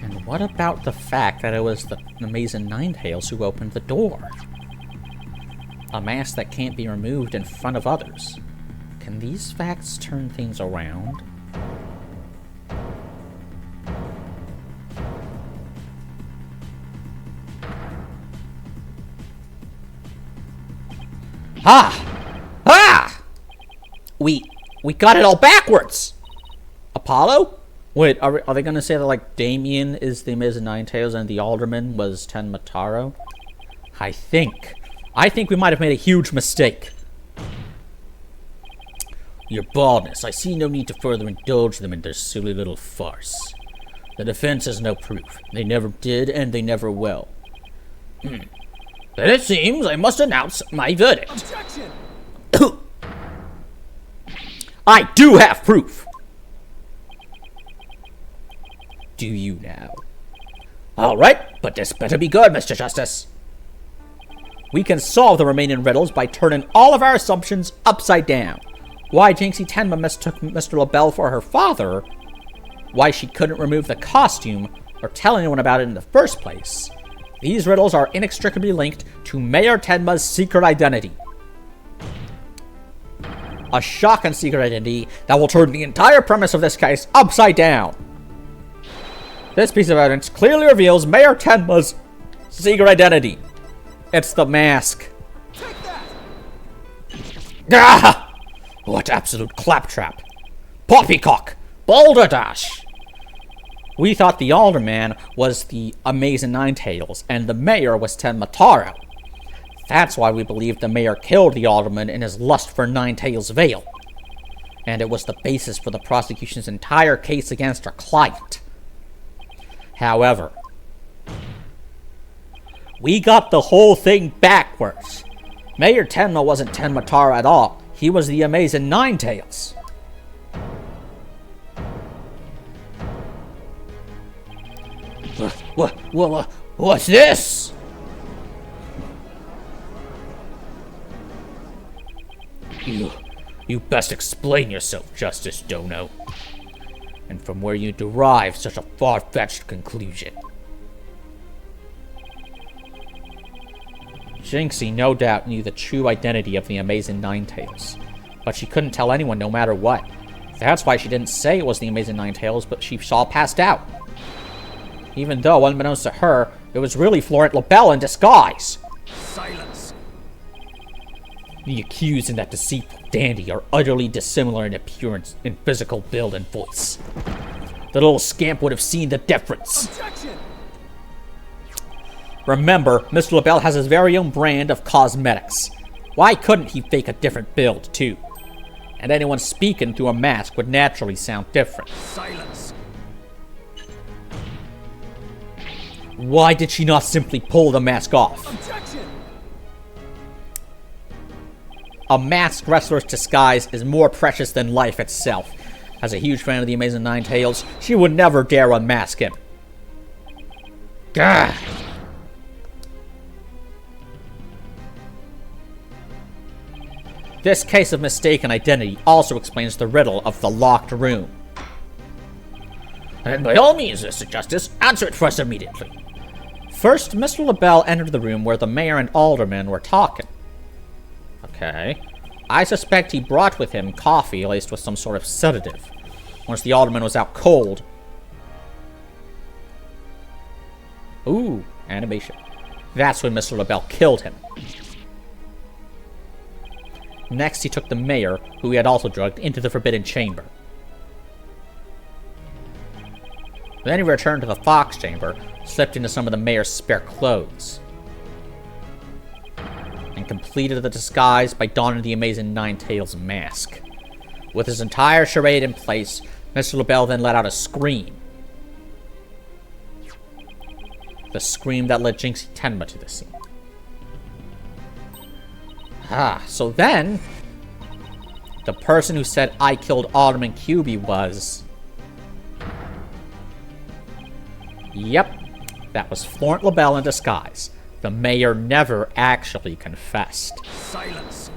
And what about the fact that it was the Amazing Ninetales who opened the door? A mask that can't be removed in front of others. Can these facts turn things around? We got it all backwards! Apollo? Wait, are they gonna say that, like, Damien is the Amazing Ninetales and the Alderman was Ten Mataro? I think we might have made a huge mistake. Your baldness, I see no need to further indulge them in their silly little farce. The defense has no proof. They never did, and they never will. Then it seems I must announce my verdict. Objection! I do have proof! Do you now? Alright, but this better be good, Mr. Justice. We can solve the remaining riddles by turning all of our assumptions upside down. Why Jinxie Tenma mistook Mr. LaBelle for her father, why she couldn't remove the costume, or tell anyone about it in the first place. These riddles are inextricably linked to Mayor Tenma's secret identity. A shocking secret identity that will turn the entire premise of this case upside down. This piece of evidence clearly reveals Mayor Tenma's secret identity. It's the mask. Take that! Ah! What absolute claptrap. Poppycock! Balderdash! We thought the Alderman was the Amazing Ninetales, and the Mayor was Ten Mataro. That's why we believed the Mayor killed the Alderman in his lust for Ninetales Veil. And it was the basis for the prosecution's entire case against our client. However, we got the whole thing backwards. Mayor Tenma wasn't Ten Mataro at all. He was the Amazing Ninetales. What's this? You best explain yourself, Justice Dono. And from where you derive such a far-fetched conclusion. Jinxie no doubt knew the true identity of the Amazing Ninetales, but she couldn't tell anyone no matter what. That's why she didn't say it was the Amazing Ninetales, but she saw passed out. Even though, unbeknownst to her, it was really Florent LaBelle in disguise. Silence! The accused and that deceitful dandy are utterly dissimilar in appearance, in physical build and voice. The little scamp would have seen the difference. Objection! Remember, Mr. LaBelle has his very own brand of cosmetics. Why couldn't he fake a different build, too? And anyone speaking through a mask would naturally sound different. Silence! Why did she not simply pull the mask off? Objection! A masked wrestler's disguise is more precious than life itself. As a huge fan of the Amazing Ninetales, she would never dare unmask him. Gah! This case of mistaken identity also explains the riddle of the locked room. And by all means, Mr. Justice, answer it for us immediately. First, Mr. LaBelle entered the room where the mayor and aldermen were talking. Okay. I suspect he brought with him coffee laced with some sort of sedative. Once the alderman was out cold. Ooh, animation. That's when Mr. LaBelle killed him. Next, he took the mayor, who he had also drugged, into the forbidden chamber. Then he returned to the fox chamber, slipped into some of the mayor's spare clothes, and completed the disguise by donning the amazing Nine-Tails mask. With his entire charade in place, Mr. LaBelle then let out a scream. The scream that led Jinxie Tenma to the scene. So then, the person who said I killed Alderman QB was... Yep, that was Florent LaBelle in disguise. The mayor never actually confessed. Silence.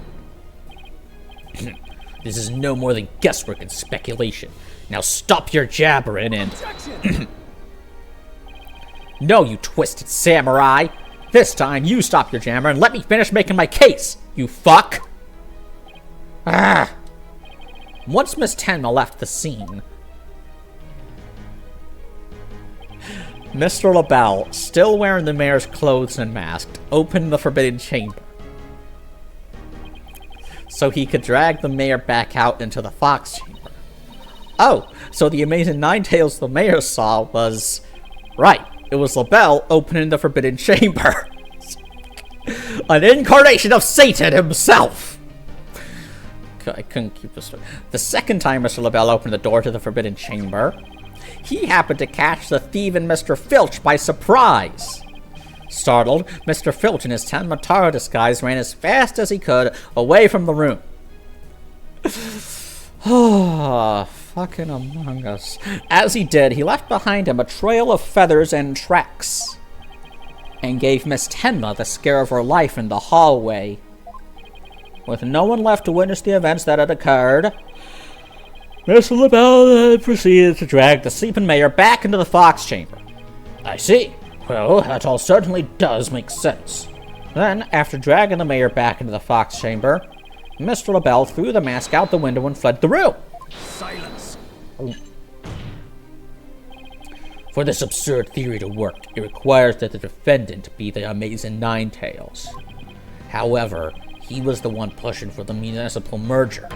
This is no more than guesswork and speculation. Now stop your jabbering and... Objection. No, you twisted samurai! This time, you stop your jammer and let me finish making my case, you fuck! Once Miss Tenma left the scene, Mr. LaBelle, still wearing the mayor's clothes and mask, opened the forbidden chamber so he could drag the mayor back out into the fox chamber. Oh, so the amazing Nine-Tails the mayor saw was... Right, it was LaBelle opening the forbidden chamber. An incarnation of Satan himself! I couldn't keep this straight. The second time Mr. LaBelle opened the door to the forbidden chamber, he happened to catch the thieving Mr. Filch by surprise. Startled, Mr. Filch in his Tenmatara disguise ran as fast as he could away from the room. Fucking Among Us. As he did, he left behind him a trail of feathers and tracks, and gave Miss Tenma the scare of her life in the hallway. With no one left to witness the events that had occurred, Mr. LaBelle proceeded to drag the sleeping mayor back into the fox chamber. I see. Well, that all certainly does make sense. Then, after dragging the mayor back into the fox chamber, Mr. LaBelle threw the mask out the window and fled the room. Silence. For this absurd theory to work, it requires that the defendant be the amazing Nine-Tails. However, he was the one pushing for the municipal merger.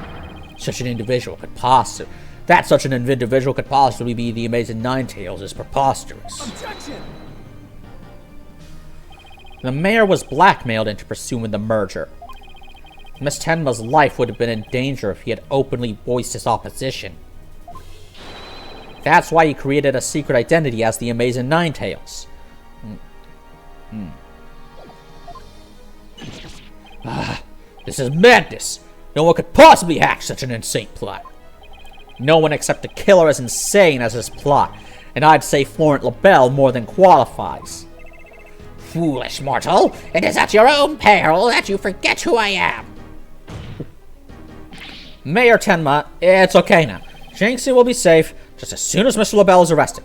Such an individual could possibly be the amazing Nine-Tails is preposterous. Objection. The mayor was blackmailed into pursuing the merger. Miss Tenma's life would have been in danger if he had openly voiced his opposition. That's why he created a secret identity as the amazing Nine-Tails. This is madness. No one could possibly hack such an insane plot. No one except the killer as insane as his plot, and I'd say Florent LaBelle more than qualifies. Foolish mortal, it is at your own peril that you forget who I am. Mayor Tenma, it's okay now. Jinxie will be safe just as soon as Mr. LaBelle is arrested.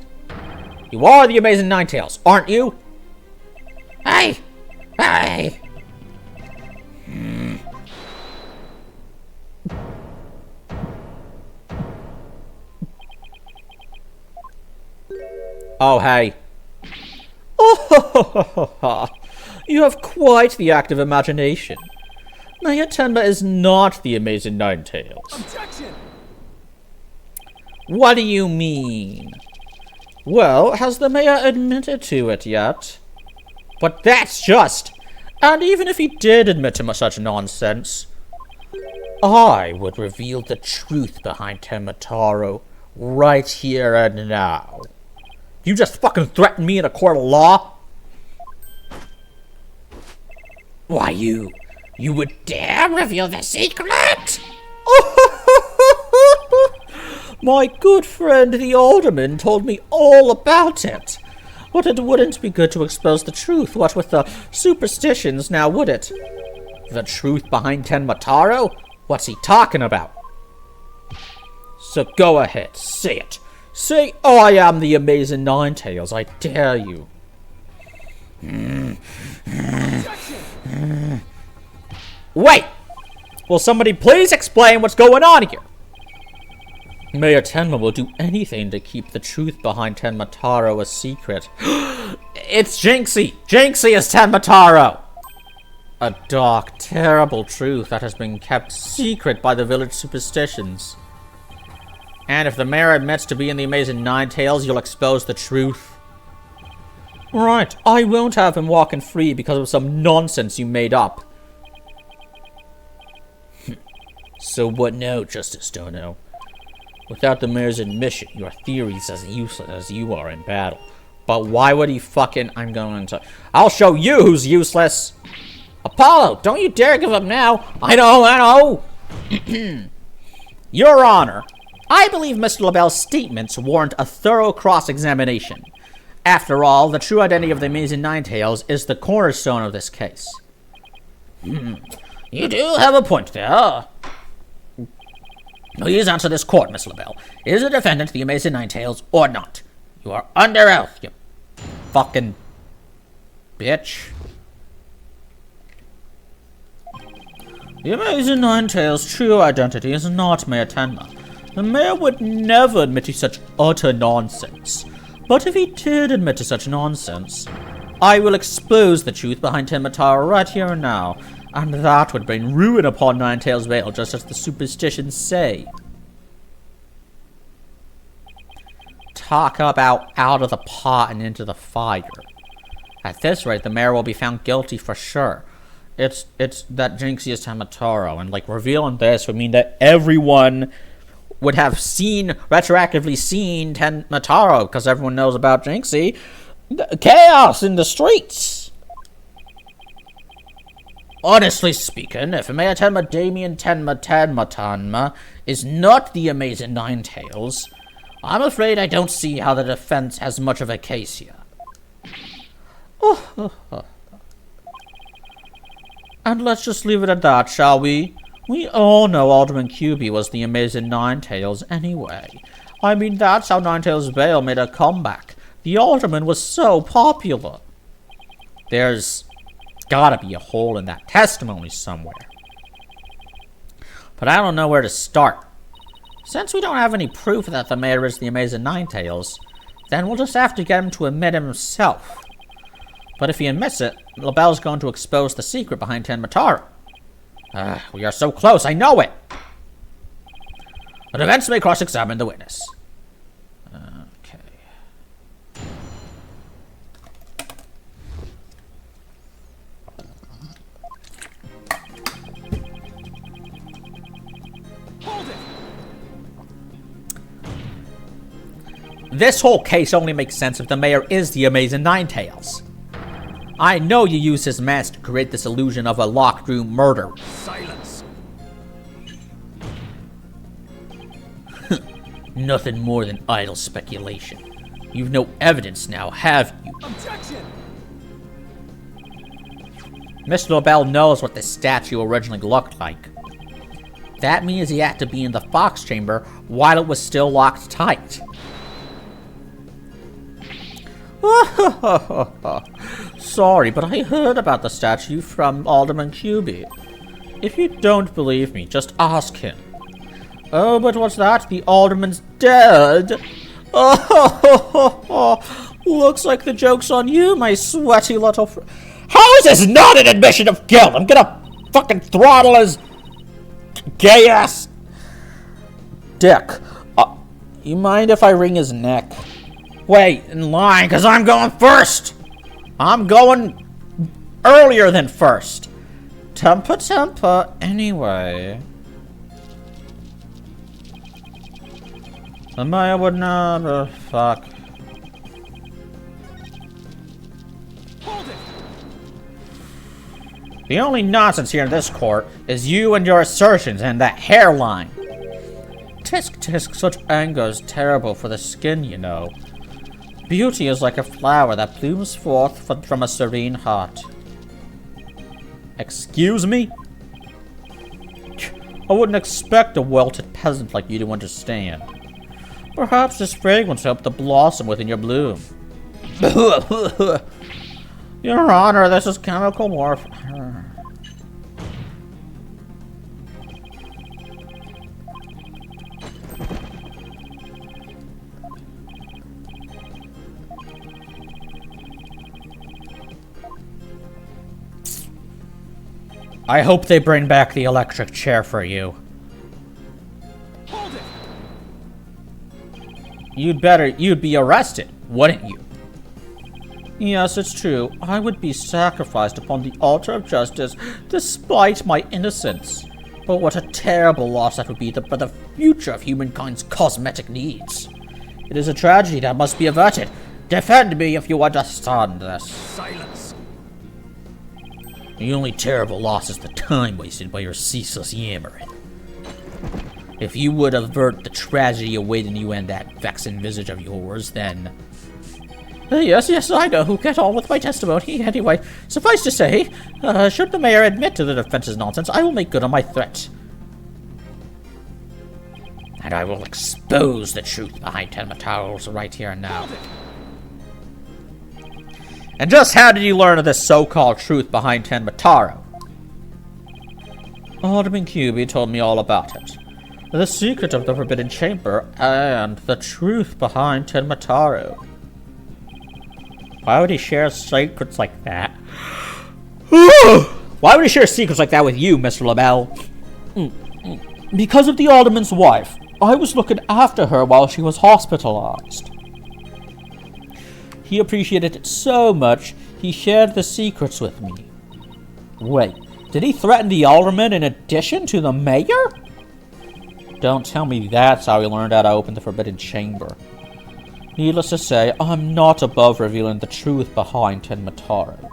You are the amazing Nine-Tails, aren't you? Aye. Oh, hey. Oh, you have quite the active imagination. Mayor Tenma is not the amazing Nine-Tails. Objection. What do you mean? Well, has the mayor admitted to it yet? But that's just... And even if he did admit to such nonsense, I would reveal the truth behind Tenmataro right here and now. You just fucking threatened me in a court of law? Why, you would dare reveal the secret? My good friend the alderman told me all about it. But it wouldn't be good to expose the truth, what with the superstitions, now would it? The truth behind Tenmataro? What's he talking about? So go ahead, say it. Say, I am the amazing Ninetales, I dare you. Wait! Will somebody please explain what's going on here? Mayor Tenma will do anything to keep the truth behind Tenmataro a secret. It's Jinxie! Jinxie is Tenmataro! A dark, terrible truth that has been kept secret by the village superstitions. And if the mayor admits to being the amazing Ninetales, you'll expose the truth. Right, I won't have him walking free because of some nonsense you made up. So what now, Justice Dono? Without the mayor's admission, your theory's as useless as you are in battle. But why would he fucking... I'll show you who's useless! Apollo, don't you dare give up now! I know! Your Honor, I believe Mr. LaBelle's statements warrant a thorough cross-examination. After all, the true identity of the amazing Ninetales is the cornerstone of this case. You do have a point there. Please answer this court, Miss LaBelle. Is the defendant the amazing Ninetales or not? You are under oath, you fucking bitch. The amazing Ninetales' true identity is not Mayor Tenma. The mayor would never admit to such utter nonsense. But if he did admit to such nonsense, I will expose the truth behind Tenmataro right here and now. And that would bring ruin upon Ninetales Vale, just as the superstitions say. Talk about out of the pot and into the fire. At this rate, the mayor will be found guilty for sure. It's that Jinxie is Tenmataro, and like revealing this would mean that everyone would have retroactively seen Tenmataro, because everyone knows about Jinxie. Chaos in the streets! Honestly speaking, if Mayor Tenma Damien Tenma is not the amazing Ninetales, I'm afraid I don't see how the defense has much of a case here. And let's just leave it at that, shall we? We all know Alderman QB was the amazing Ninetales anyway. I mean, that's how Ninetales Vale made a comeback. The Alderman was so popular. There's gotta be a hole in that testimony somewhere. But I don't know where to start. Since we don't have any proof that the mayor is the amazing Ninetales, then we'll just have to get him to admit himself. But if he admits it, LaBelle's going to expose the secret behind Tenmataro. We are so close, I know it! The defense may cross-examine the witness. Okay. Hold it! This whole case only makes sense if the mayor is the amazing Ninetales. I know you used his mask to create this illusion of a locked room murder. Silence! Nothing more than idle speculation. You've no evidence now, have you? Objection! Mr. LaBelle knows what this statue originally looked like. That means he had to be in the Fox Chamber while it was still locked tight. Sorry, but I heard about the statue from Alderman QB. If you don't believe me, just ask him. Oh, but what's that? The Alderman's dead? Looks like the joke's on you, my sweaty little How is this not an admission of guilt? I'm gonna fucking throttle his gay-ass dick. You mind if I wring his neck? Wait in line, because I'm going first. I'm going earlier than first. Tempa. Anyway. The mayor would never. Fuck. Hold it! The only nonsense here in this court is you and your assertions and that hairline. Tisk, such anger is terrible for the skin, you know. Beauty is like a flower that blooms forth from a serene heart. Excuse me? I wouldn't expect a welted peasant like you to understand. Perhaps this fragrance helped to blossom within your bloom. Your Honor, this is chemical warfare. I hope they bring back the electric chair for you. Hold it! You'd be arrested, wouldn't you? Yes, it's true. I would be sacrificed upon the altar of justice despite my innocence. But what a terrible loss that would be for the future of humankind's cosmetic needs. It is a tragedy that must be averted. Defend me if you understand this. Silence! The only terrible loss is the time wasted by your ceaseless yammering. If you would avert the tragedy awaiting you and that vexing visage of yours, then... Yes, I know who get on with my testimony. Anyway, suffice to say, should the mayor admit to the defense's nonsense, I will make good on my threat. And I will expose the truth behind Tenmataro's right here and now. And just how did you learn of this so-called truth behind Tenmataro? Alderman Cuby told me all about it. The secret of the Forbidden Chamber and the truth behind Tenmataro. Why would he share secrets like that? Why would he share secrets like that with you, Mr. LaBelle? Because of the alderman's wife. I was looking after her while she was hospitalized. He appreciated it so much, he shared the secrets with me. Wait, did he threaten the alderman in addition to the mayor? Don't tell me that's how he learned how to open the Forbidden Chamber. Needless to say, I'm not above revealing the truth behind Tenmataro.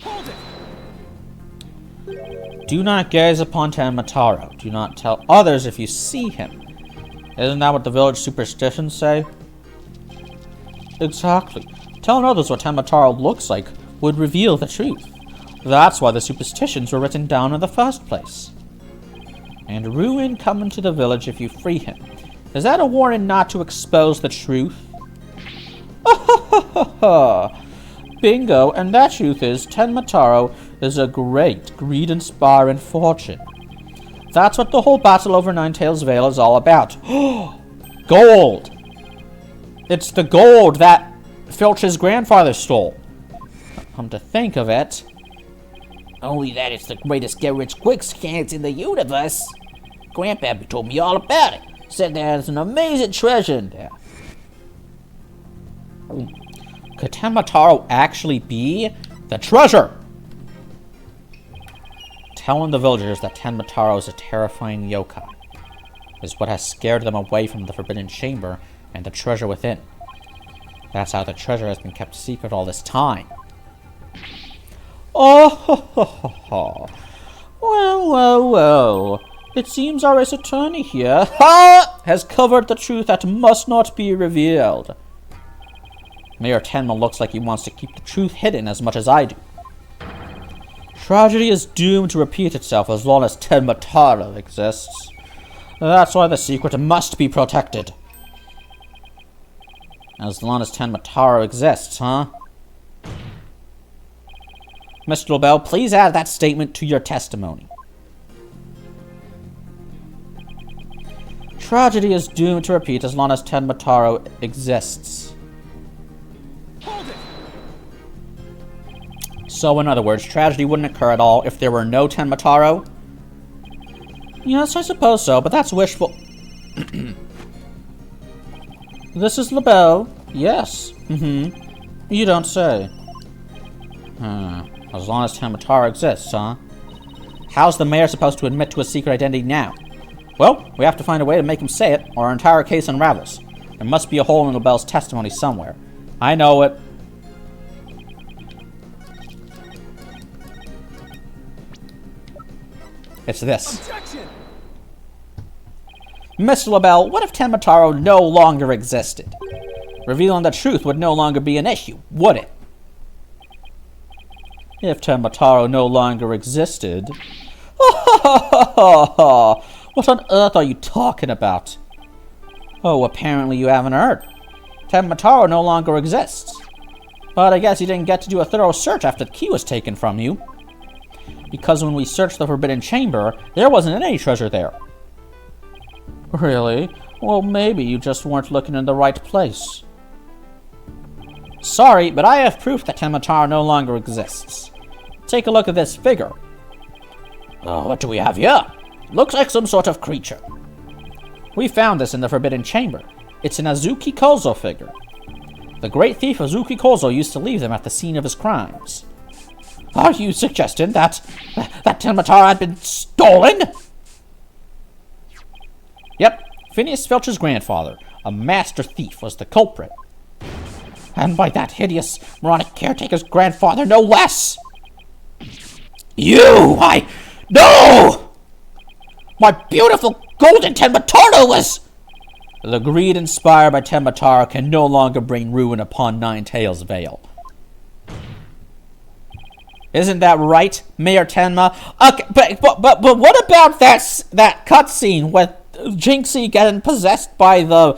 Hold it! Do not gaze upon Tenmataro. Do not tell others if you see him. Isn't that what the village superstitions say? Exactly. Telling others what Tenmataro looks like would reveal the truth. That's why the superstitions were written down in the first place. And ruin coming to the village if you free him. Is that a warning not to expose the truth? Bingo, and that truth is Tenmataro is a great, greed-inspiring fortune. That's what the whole battle over Ninetails Vale is all about. Gold! It's the gold that Filch's grandfather stole. Come to think of it... Only that it's the greatest get-rich-quick chance in the universe. Grandpappy told me all about it. Said there's an amazing treasure in there. Could Tenmataro actually be the treasure? Telling the villagers that Tenmataro is a terrifying yokai is what has scared them away from the Forbidden Chamber and the treasure within. That's how the treasure has been kept secret all this time. Oh, well. It seems our ace attorney here has covered the truth that must not be revealed. Mayor Tenma looks like he wants to keep the truth hidden as much as I do. Tragedy is doomed to repeat itself as long as Tenmataro exists. That's why the secret must be protected. As long as Tenmataro exists, huh? Mr. LaBelle, please add that statement to your testimony. Tragedy is doomed to repeat as long as Tenmataro exists. Hold it! So, in other words, tragedy wouldn't occur at all if there were no Tenmataro? Yes, I suppose so, but that's wishful... This is LaBelle. Yes. You don't say. As long as Tenmataro exists, huh? How's the mayor supposed to admit to his secret identity now? Well, we have to find a way to make him say it, or our entire case unravels. There must be a hole in LaBelle's testimony somewhere. I know it. It's this. Objection! Mr. LaBelle, what if Tenmataro no longer existed? Revealing the truth would no longer be an issue, would it? If Tenmataro no longer existed... What on earth are you talking about? Oh, apparently you haven't heard. Tenmataro no longer exists. But I guess you didn't get to do a thorough search after the key was taken from you. Because when we searched the Forbidden Chamber, there wasn't any treasure there. Really? Well, maybe you just weren't looking in the right place. Sorry, but I have proof that Tenmataro no longer exists. Take a look at this figure. What do we have here? Looks like some sort of creature. We found this in the Forbidden Chamber. It's an Azuki Kozo figure. The great thief Azuki Kozo used to leave them at the scene of his crimes. Are you suggesting that Tenmataro had been stolen? Yep, Phineas Filch's grandfather, a master thief, was the culprit. And by that hideous, moronic caretaker's grandfather, no less! No! My beautiful golden Tenmataro was... The greed inspired by Tenmataro can no longer bring ruin upon Ninetales Vale. Isn't that right, Mayor Tenma? Okay, but what about that cutscene with Jinxie getting possessed by the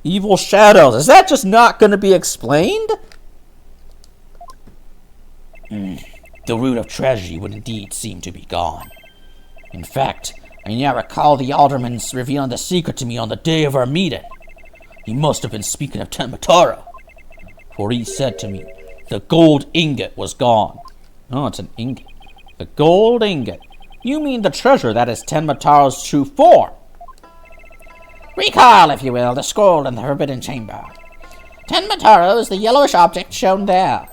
evil shadows? Is that just not going to be explained? The root of tragedy would indeed seem to be gone. In fact, I now recall the alderman's revealing the secret to me on the day of our meeting. He must have been speaking of Tenmataro, for he said to me, the gold ingot was gone. Oh, it's an ingot. The gold ingot. You mean the treasure that is Tenmataro's true form? Recall, if you will, the scroll in the Forbidden Chamber. Tenmataro is the yellowish object shown there.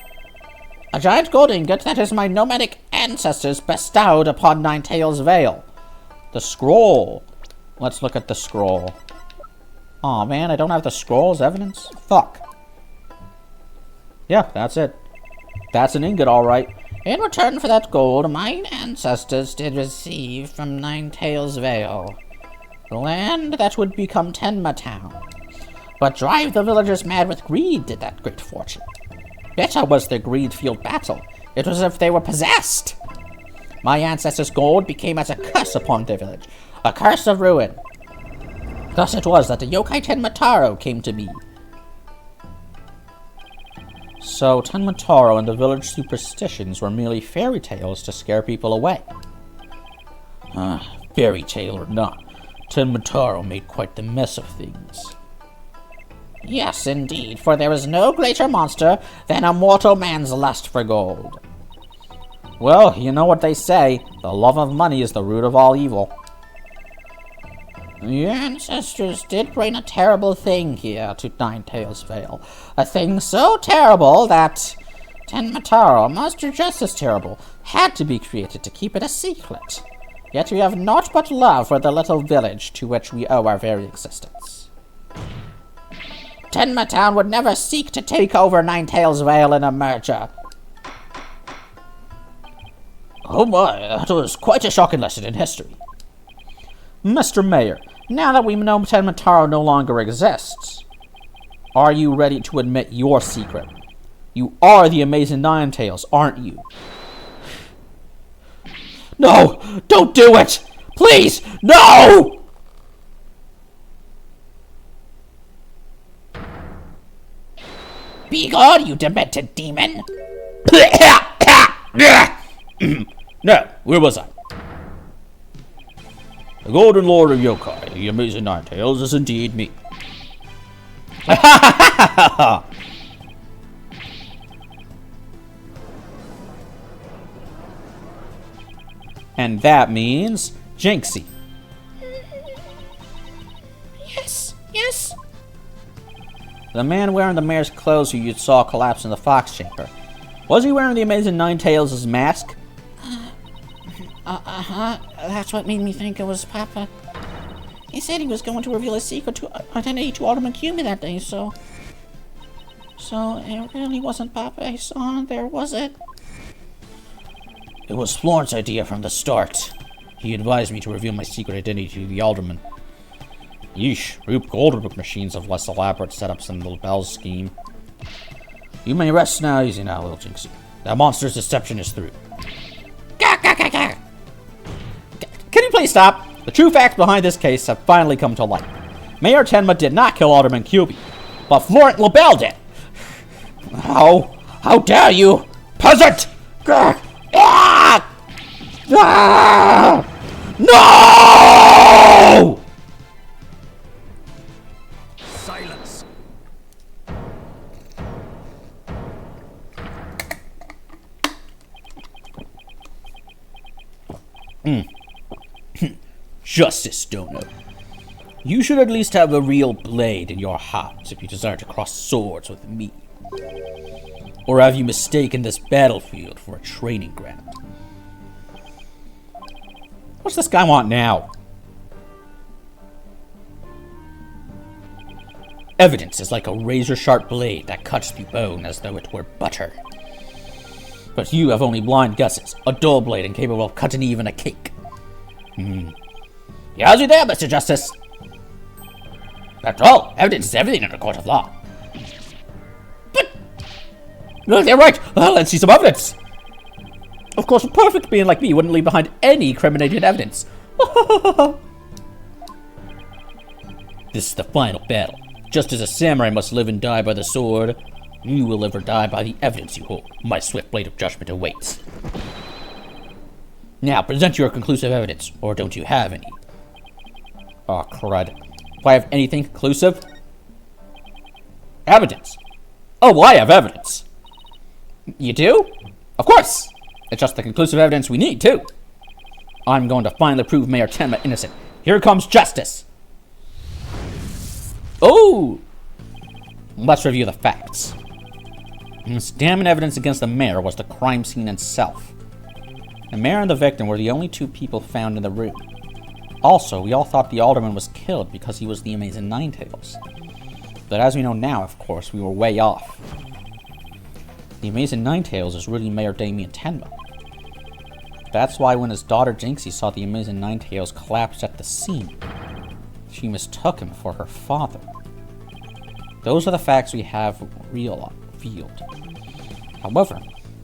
A giant gold ingot that is my nomadic ancestors bestowed upon Ninetales Vale. The scroll. Let's look at the scroll. Aw, man, I don't have the scroll as evidence? Fuck. Yeah, that's it. That's an ingot, alright. In return for that gold, my ancestors did receive from Ninetales Vale the land that would become Tenma Town. But drive the villagers mad with greed did that great fortune. Better was their greed-fueled battle. It was as if they were possessed. My ancestors' gold became as a curse upon their village, a curse of ruin. Thus it was that the yokai Tenmataro came to be. So Tenmataro and the village superstitions were merely fairy tales to scare people away. Fairy tale or not, Tenmataro made quite the mess of things. Yes, indeed, for there is no greater monster than a mortal man's lust for gold. Well, you know what they say, the love of money is the root of all evil. Your ancestors did bring a terrible thing here to Ninetales Vale. A thing so terrible that Tenmataro, a monster just as terrible, had to be created to keep it a secret. Yet we have naught but love for the little village to which we owe our very existence. Tenma Town would never seek to take over Ninetales Vale in a merger. Oh my, that was quite a shocking lesson in history. Mr. Mayor, now that we know Tenmataro no longer exists, are you ready to admit your secret? You are the amazing Ninetales, aren't you? No! Don't do it! Please! No! Be gone, you demented demon! Now, where was I? The Golden Lord of Yokai, the amazing Ninetales, is indeed me. And that means Jinxie. Yes. The man wearing the mayor's clothes who you saw collapse in the fox chamber. Was he wearing the amazing Ninetales' mask? That's what made me think it was Papa. He said he was going to reveal his secret to identity to Alderman Cumi that day, so it really wasn't Papa I saw there, was it? It was Florence's idea from the start. He advised me to reveal my secret identity to the alderman. Yeesh, Rube Goldberg machines have less elaborate setups than Little Bell's scheme. You may rest now easy now, little Jinxie. That monster's deception is through. Can you please stop? The true facts behind this case have finally come to light. Mayor Tenma did not kill Alderman Cubey, but Florent LaBelle did. How dare you, peasant! No! Silence. Justice, Dono. You should at least have a real blade in your heart if you desire to cross swords with me. Or have you mistaken this battlefield for a training ground? What's this guy want now? Evidence is like a razor-sharp blade that cuts through bone as though it were butter. But you have only blind guesses, a dull blade incapable of cutting even a cake. How's you there, Mr. Justice? After all, evidence is everything in a court of law. But... No, they're right. Let's see some evidence. Of course, a perfect being like me wouldn't leave behind any incriminating evidence. This is the final battle. Just as a samurai must live and die by the sword, you will live or die by the evidence you hold. My swift blade of judgment awaits. Now, present your conclusive evidence, or don't you have any? Oh, crud. Do I have anything conclusive? Evidence. Oh, I have evidence. You do? Of course. It's just the conclusive evidence we need, too. I'm going to finally prove Mayor Tenma innocent. Here comes justice. Oh! Let's review the facts. This damning evidence against the mayor was the crime scene itself. The mayor and the victim were the only two people found in the room. Also, we all thought the alderman was killed because he was the Amazing Ninetales. But as we know now, of course, we were way off. The Amazing Ninetales is really Mayor Damien Tenma. That's why when his daughter Jinxie saw the Amazing Ninetales collapse at the scene, she mistook him for her father. Those are the facts we have revealed. However,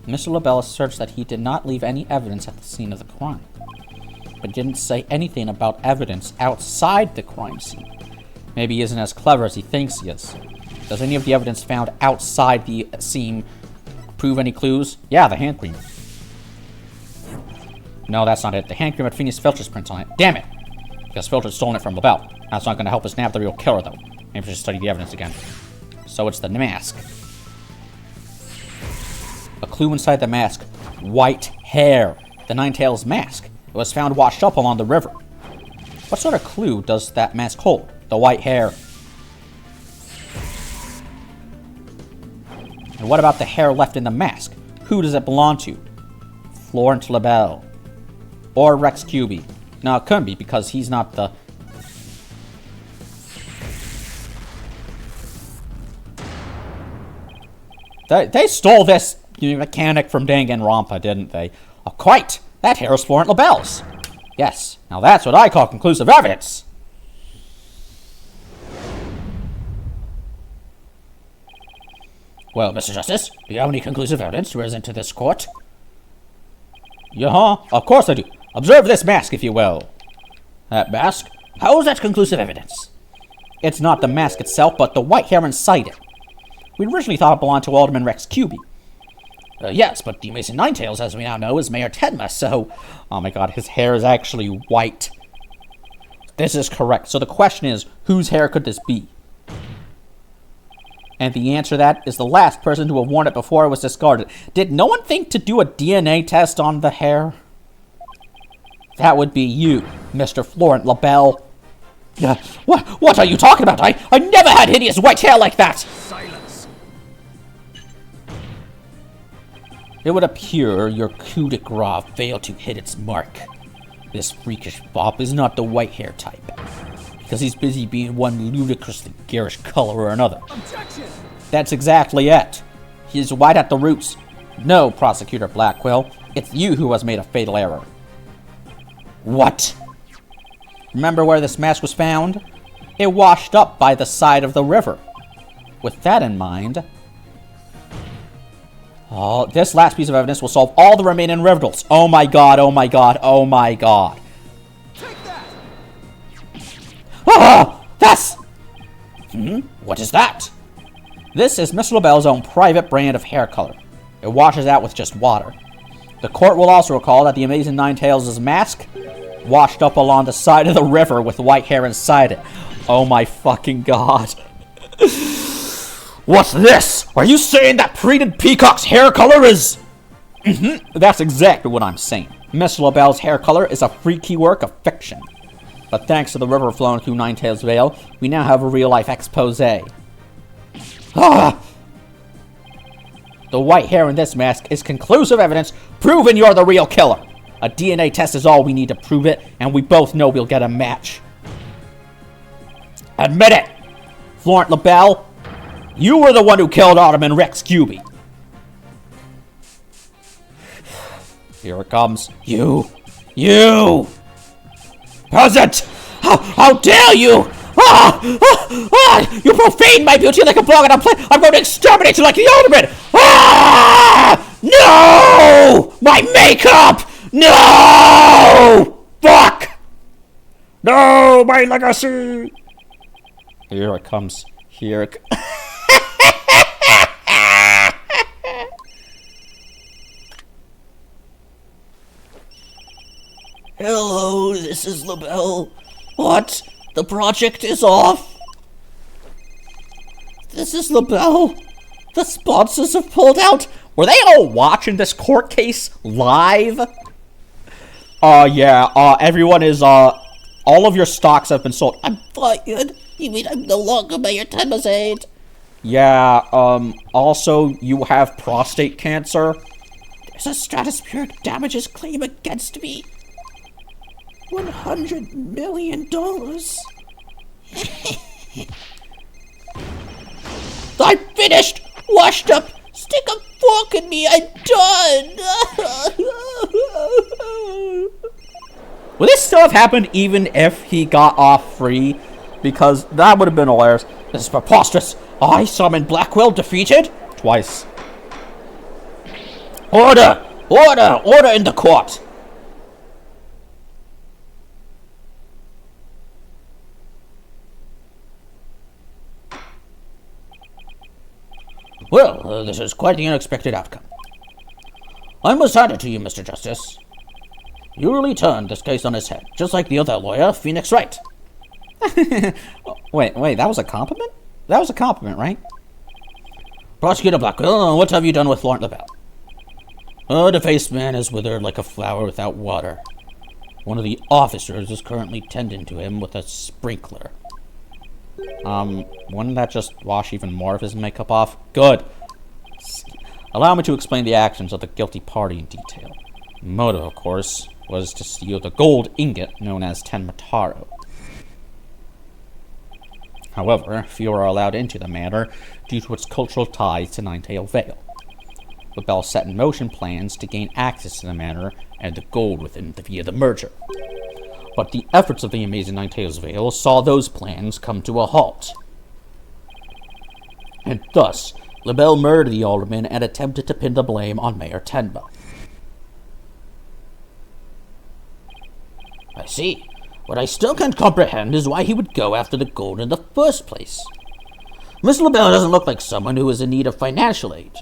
Mr. LaBelle asserts that he did not leave any evidence at the scene of the crime, but didn't say anything about evidence outside the crime scene. Maybe he isn't as clever as he thinks he is. Does any of the evidence found outside the scene prove any clues? Yeah, the hand cream. No, that's not it. The hand cream had Phineas Filcher's prints on it. Damn it! Because Filcher's stolen it from LaBelle. That's not going to help us nab the real killer, though. Maybe we should study the evidence again. So it's the mask. A clue inside the mask. White hair. The Ninetales mask. It was found washed up along the river. What sort of clue does that mask hold? The white hair. And what about the hair left in the mask? Who does it belong to? Florent LaBelle. Or Rex Cubey. No, it couldn't be because he's not the... They stole this mechanic from Danganronpa, didn't they? Oh, quite! That hair is Florent LaBelle's. Yes, now that's what I call conclusive evidence. Well, Mr. Justice, do you have any conclusive evidence to present to this court? Yeah, of course I do. Observe this mask, if you will. That mask? How is that conclusive evidence? It's not the mask itself, but the white hair inside it. We originally thought it belonged to Alderman Rex Cubey. Yes, but the Amazing Ninetales, as we now know, is Mayor Tenma, so... Oh my god, his hair is actually white. This is correct. So the question is, whose hair could this be? And the answer to that is the last person to have worn it before it was discarded. Did no one think to do a DNA test on the hair? That would be you, Mr. Florent LaBelle. What are you talking about? I never had hideous white hair like that! Silence. It would appear your coup de grace failed to hit its mark. This freakish fop is not the white hair type, because he's busy being one ludicrously garish color or another. Objection! That's exactly it. He's white at the roots. No, Prosecutor Blackwell, it's you who has made a fatal error. What? Remember where this mask was found? It washed up by the side of the river. With that in mind... Oh, this last piece of evidence will solve all the remaining riddles. Oh my god, oh my god, oh my god. Take that! Oh, that's... What is that? This is Mr. LaBelle's own private brand of hair color. It washes out with just water. The court will also recall that the Amazing Ninetales' mask washed up along the side of the river with white hair inside it. Oh my fucking god. What's this? Are you saying that Preeded Peacock's hair color is... That's exactly what I'm saying. Mr. LaBelle's hair color is a freaky work of fiction. But thanks to the river flowing through Ninetales Vale, we now have a real-life expose. Ah! The white hair in this mask is conclusive evidence proving you're the real killer. A DNA test is all we need to prove it, and we both know we'll get a match. Admit it! Florent LaBelle, you were the one who killed Alderman Rex Cuby. Here it comes. You! Peasant! How dare you! You profane my beauty like a blog on a plate! I'm going to exterminate you like the Alderman! No! My makeup! No! Fuck! No! My legacy! Here it comes. Here it Hello, this is LaBelle. What? The project is off? This is LaBelle. The sponsors have pulled out. Were they all watching this court case live? Yeah, everyone is, all of your stocks have been sold. I'm fired. You mean I'm no longer Mayor Tenma's aide? Yeah, also, you have prostate cancer. There's a stratospheric damages claim against me. $100 million. I'm finished! Washed up! Stick a fork in me! I'm done! Would this still have happened even if he got off free? Because that would have been hilarious. This is preposterous! I summoned Blackwell defeated? Twice. Order! Order! Order in the court! Well, this is quite the unexpected outcome. I must hand it to you, Mr. Justice. You really turned this case on its head, just like the other lawyer, Phoenix Wright. Wait, that was a compliment? That was a compliment, right? Prosecutor Blackwell, what have you done with Florent LaBelle? Oh, the faced man is withered like a flower without water. One of the officers is currently tending to him with a sprinkler. Wouldn't that just wash even more of his makeup off? Good. Allow me to explain the actions of the guilty party in detail. The motive, of course, was to steal the gold ingot known as Tenmataro. However, few are allowed into the manor due to its cultural ties to Ninetale Vale. LaBelle set in motion plans to gain access to the manor and the gold within via the merger. But the efforts of the Amazing Ninetales Vale saw those plans come to a halt. And thus, LaBelle murdered the alderman and attempted to pin the blame on Mayor Tenma. I see. What I still can't comprehend is why he would go after the gold in the first place. Miss LaBelle doesn't look like someone who is in need of financial aid.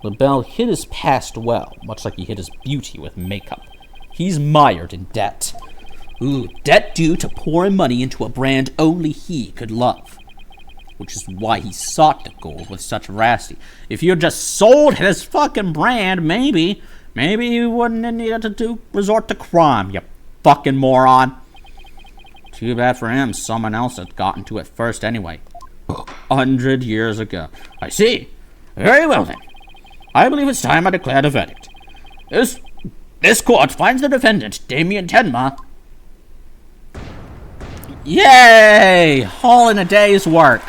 LaBelle hid his past well, much like he hid his beauty with makeup. He's mired in debt. Ooh, debt due to pouring money into a brand only he could love. Which is why he sought the gold with such veracity. If you just sold his fucking brand, maybe you wouldn't have needed to resort to crime, you fucking moron. Too bad for him, someone else had gotten to it first anyway. 100 years ago. I see. Very well then. I believe it's time I declare the verdict. This court finds the defendant, Damien Tenma. Yay! All in a day's work.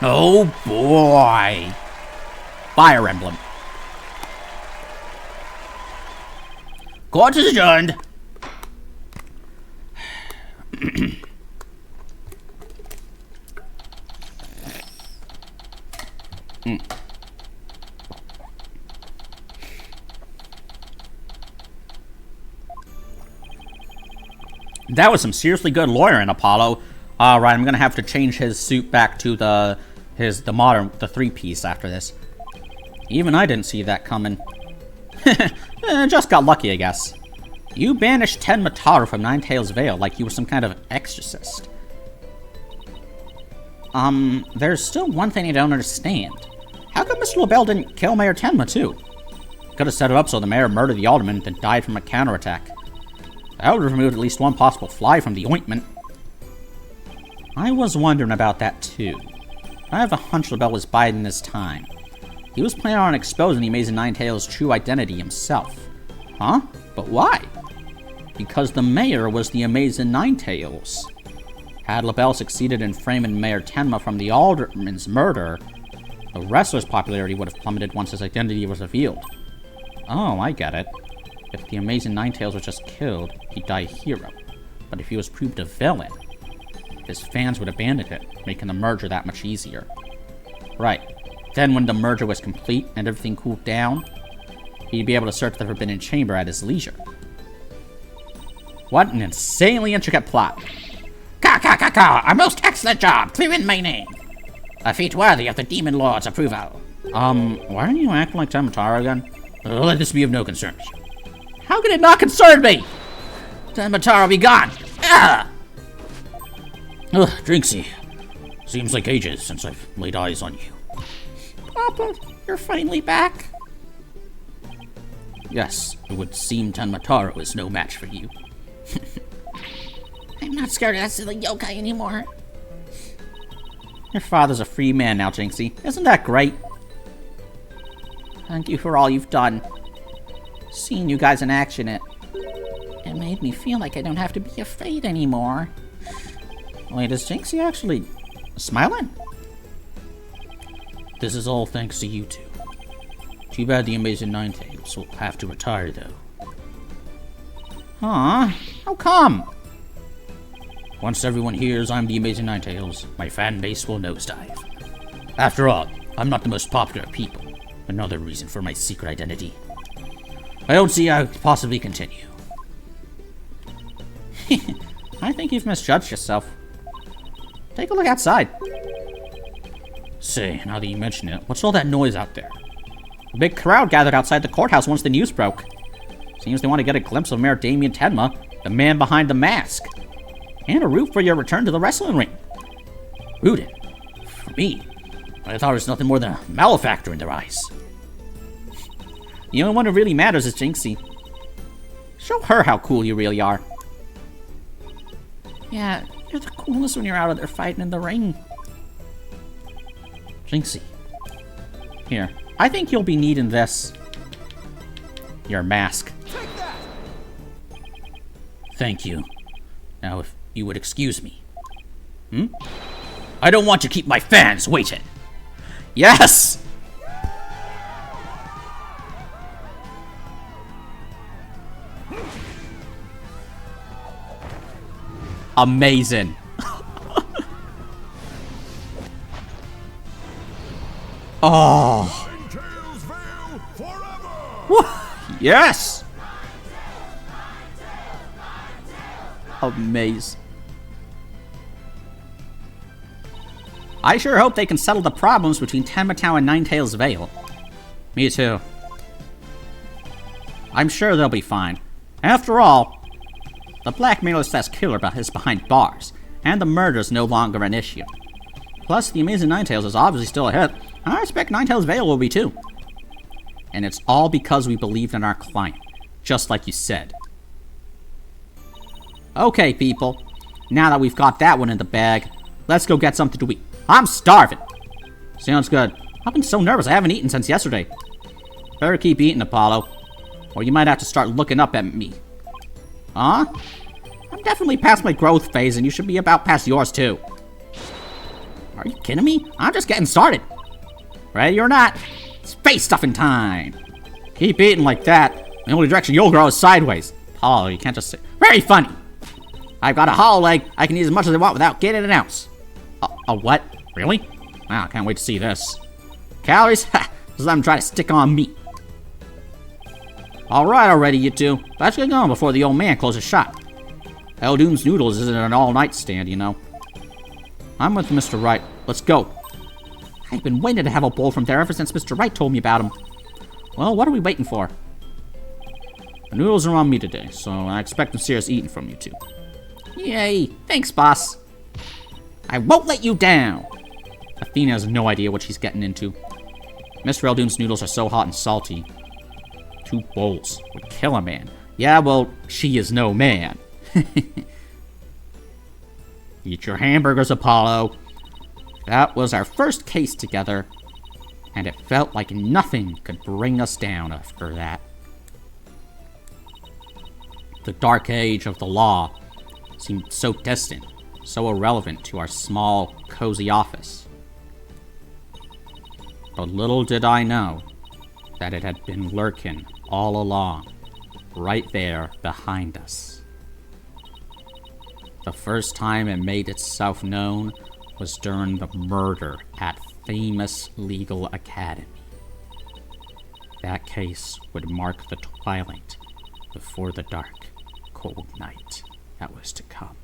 Oh boy. Fire Emblem. Court is adjourned. That was some seriously good lawyering, Apollo. Alright, I'm gonna have to change his suit back to the modern, the three-piece after this. Even I didn't see that coming. Just got lucky, I guess. You banished Tenmataru from Ninetales Vale like you were some kind of exorcist. There's still one thing I don't understand. How come Mr. LaBelle didn't kill Mayor Tenma, too? Could have set it up so the mayor murdered the alderman, then died from a counterattack. That would have removed at least one possible fly from the ointment. I was wondering about that, too. I have a hunch LaBelle was biding his time. He was planning on exposing the Amazing Ninetales' true identity himself. Huh? But why? Because the mayor was the Amazing Ninetales. Had LaBelle succeeded in framing Mayor Tenma from the alderman's murder, the wrestler's popularity would have plummeted once his identity was revealed. Oh, I get it. If the Amazing Ninetales was just killed, he'd die a hero. But if he was proved a villain, his fans would abandon him, making the merger that much easier. Right. Then when the merger was complete and everything cooled down, he'd be able to search the Forbidden Chamber at his leisure. What an insanely intricate plot. A most excellent job clearing my name. A feat worthy of the Demon Lord's approval. Why aren't you acting like Tenmataru again? Let this be of no concern to you. How can it not concern me? Tenmataru be gone. Ah! Ugh, Drinksy. Seems like ages since I've laid eyes on you. Papa, you're finally back. Yes, it would seem Tenmataru is no match for you. I'm not scared of that silly yokai anymore. Your father's a free man now, Jinxie. Isn't that great? Thank you for all you've done. Seeing you guys in action, it made me feel like I don't have to be afraid anymore. Wait, is Jinxie actually smiling? This is all thanks to you two. Too bad the Amazing Ninetales will have to retire, though. Huh? How come? Once everyone hears I'm the Amazing Ninetales, my fan base will nosedive. After all, I'm not the most popular people. Another reason for my secret identity. I don't see how it could possibly continue. I think you've misjudged yourself. Take a look outside. Say, now that you mention it, what's all that noise out there? A big crowd gathered outside the courthouse once the news broke. Seems they want to get a glimpse of Mayor Damien Tenma, the man behind the mask. And a root for your return to the wrestling ring. Rooted? For me? I thought it was nothing more than a malefactor in their eyes. The only one who really matters is Jinxie. Show her how cool you really are. Yeah, you're the coolest when you're out there fighting in the ring. Jinxie. Here, I think you'll be needing this. Your mask. Thank you. Now, if you would excuse me. I don't want to keep my fans waiting. Yes! Amazing. Oh. Yes! Amazing. I sure hope they can settle the problems between Tenmataru and Ninetales Vale. Me too. I'm sure they'll be fine. After all, the blackmailer/killer is behind bars, and the murder's no longer an issue. Plus, the Amazing Ninetales is obviously still a hit, and I expect Ninetales Vale will be too. And it's all because we believed in our client, just like you said. Okay, people. Now that we've got that one in the bag, let's go get something to eat. I'm starving. Sounds good. I've been so nervous I haven't eaten since yesterday. Better keep eating, Apollo, or you might have to start looking up at me. Huh? I'm definitely past my growth phase, and you should be about past yours too. Are you kidding me? I'm just getting started. Ready or not, it's face stuffing time. Keep eating like that, The only direction you'll grow is sideways. Apollo, you can't just say... Very funny! I've got a hollow leg I can use as much as I want without getting an ounce. A what? Really? Wow, I can't wait to see this. Calories? Ha! Just let them try to stick on me. Alright already, you two. Let's get going before the old man closes shop. Eldoon's Noodles isn't an all-night stand, you know. I'm with Mr. Wright. Let's go. I've been waiting to have a bowl from there ever since Mr. Wright told me about him. Well, what are we waiting for? The noodles are on me today, so I expect to see us eating from you two. Yay! Thanks, boss. I won't let you down! Athena has no idea what she's getting into. Mr. Eldoon's noodles are so hot and salty. 2 bowls would kill a man. Yeah, well, she is no man. Eat your hamburgers, Apollo. That was our first case together, and it felt like nothing could bring us down after that. The dark age of the law seemed so distant, so irrelevant to our small, cozy office. But little did I know that it had been lurking all along, right there behind us. The first time it made itself known was during the murder at famous Legal Academy. That case would mark the twilight before the dark, cold night that was to come.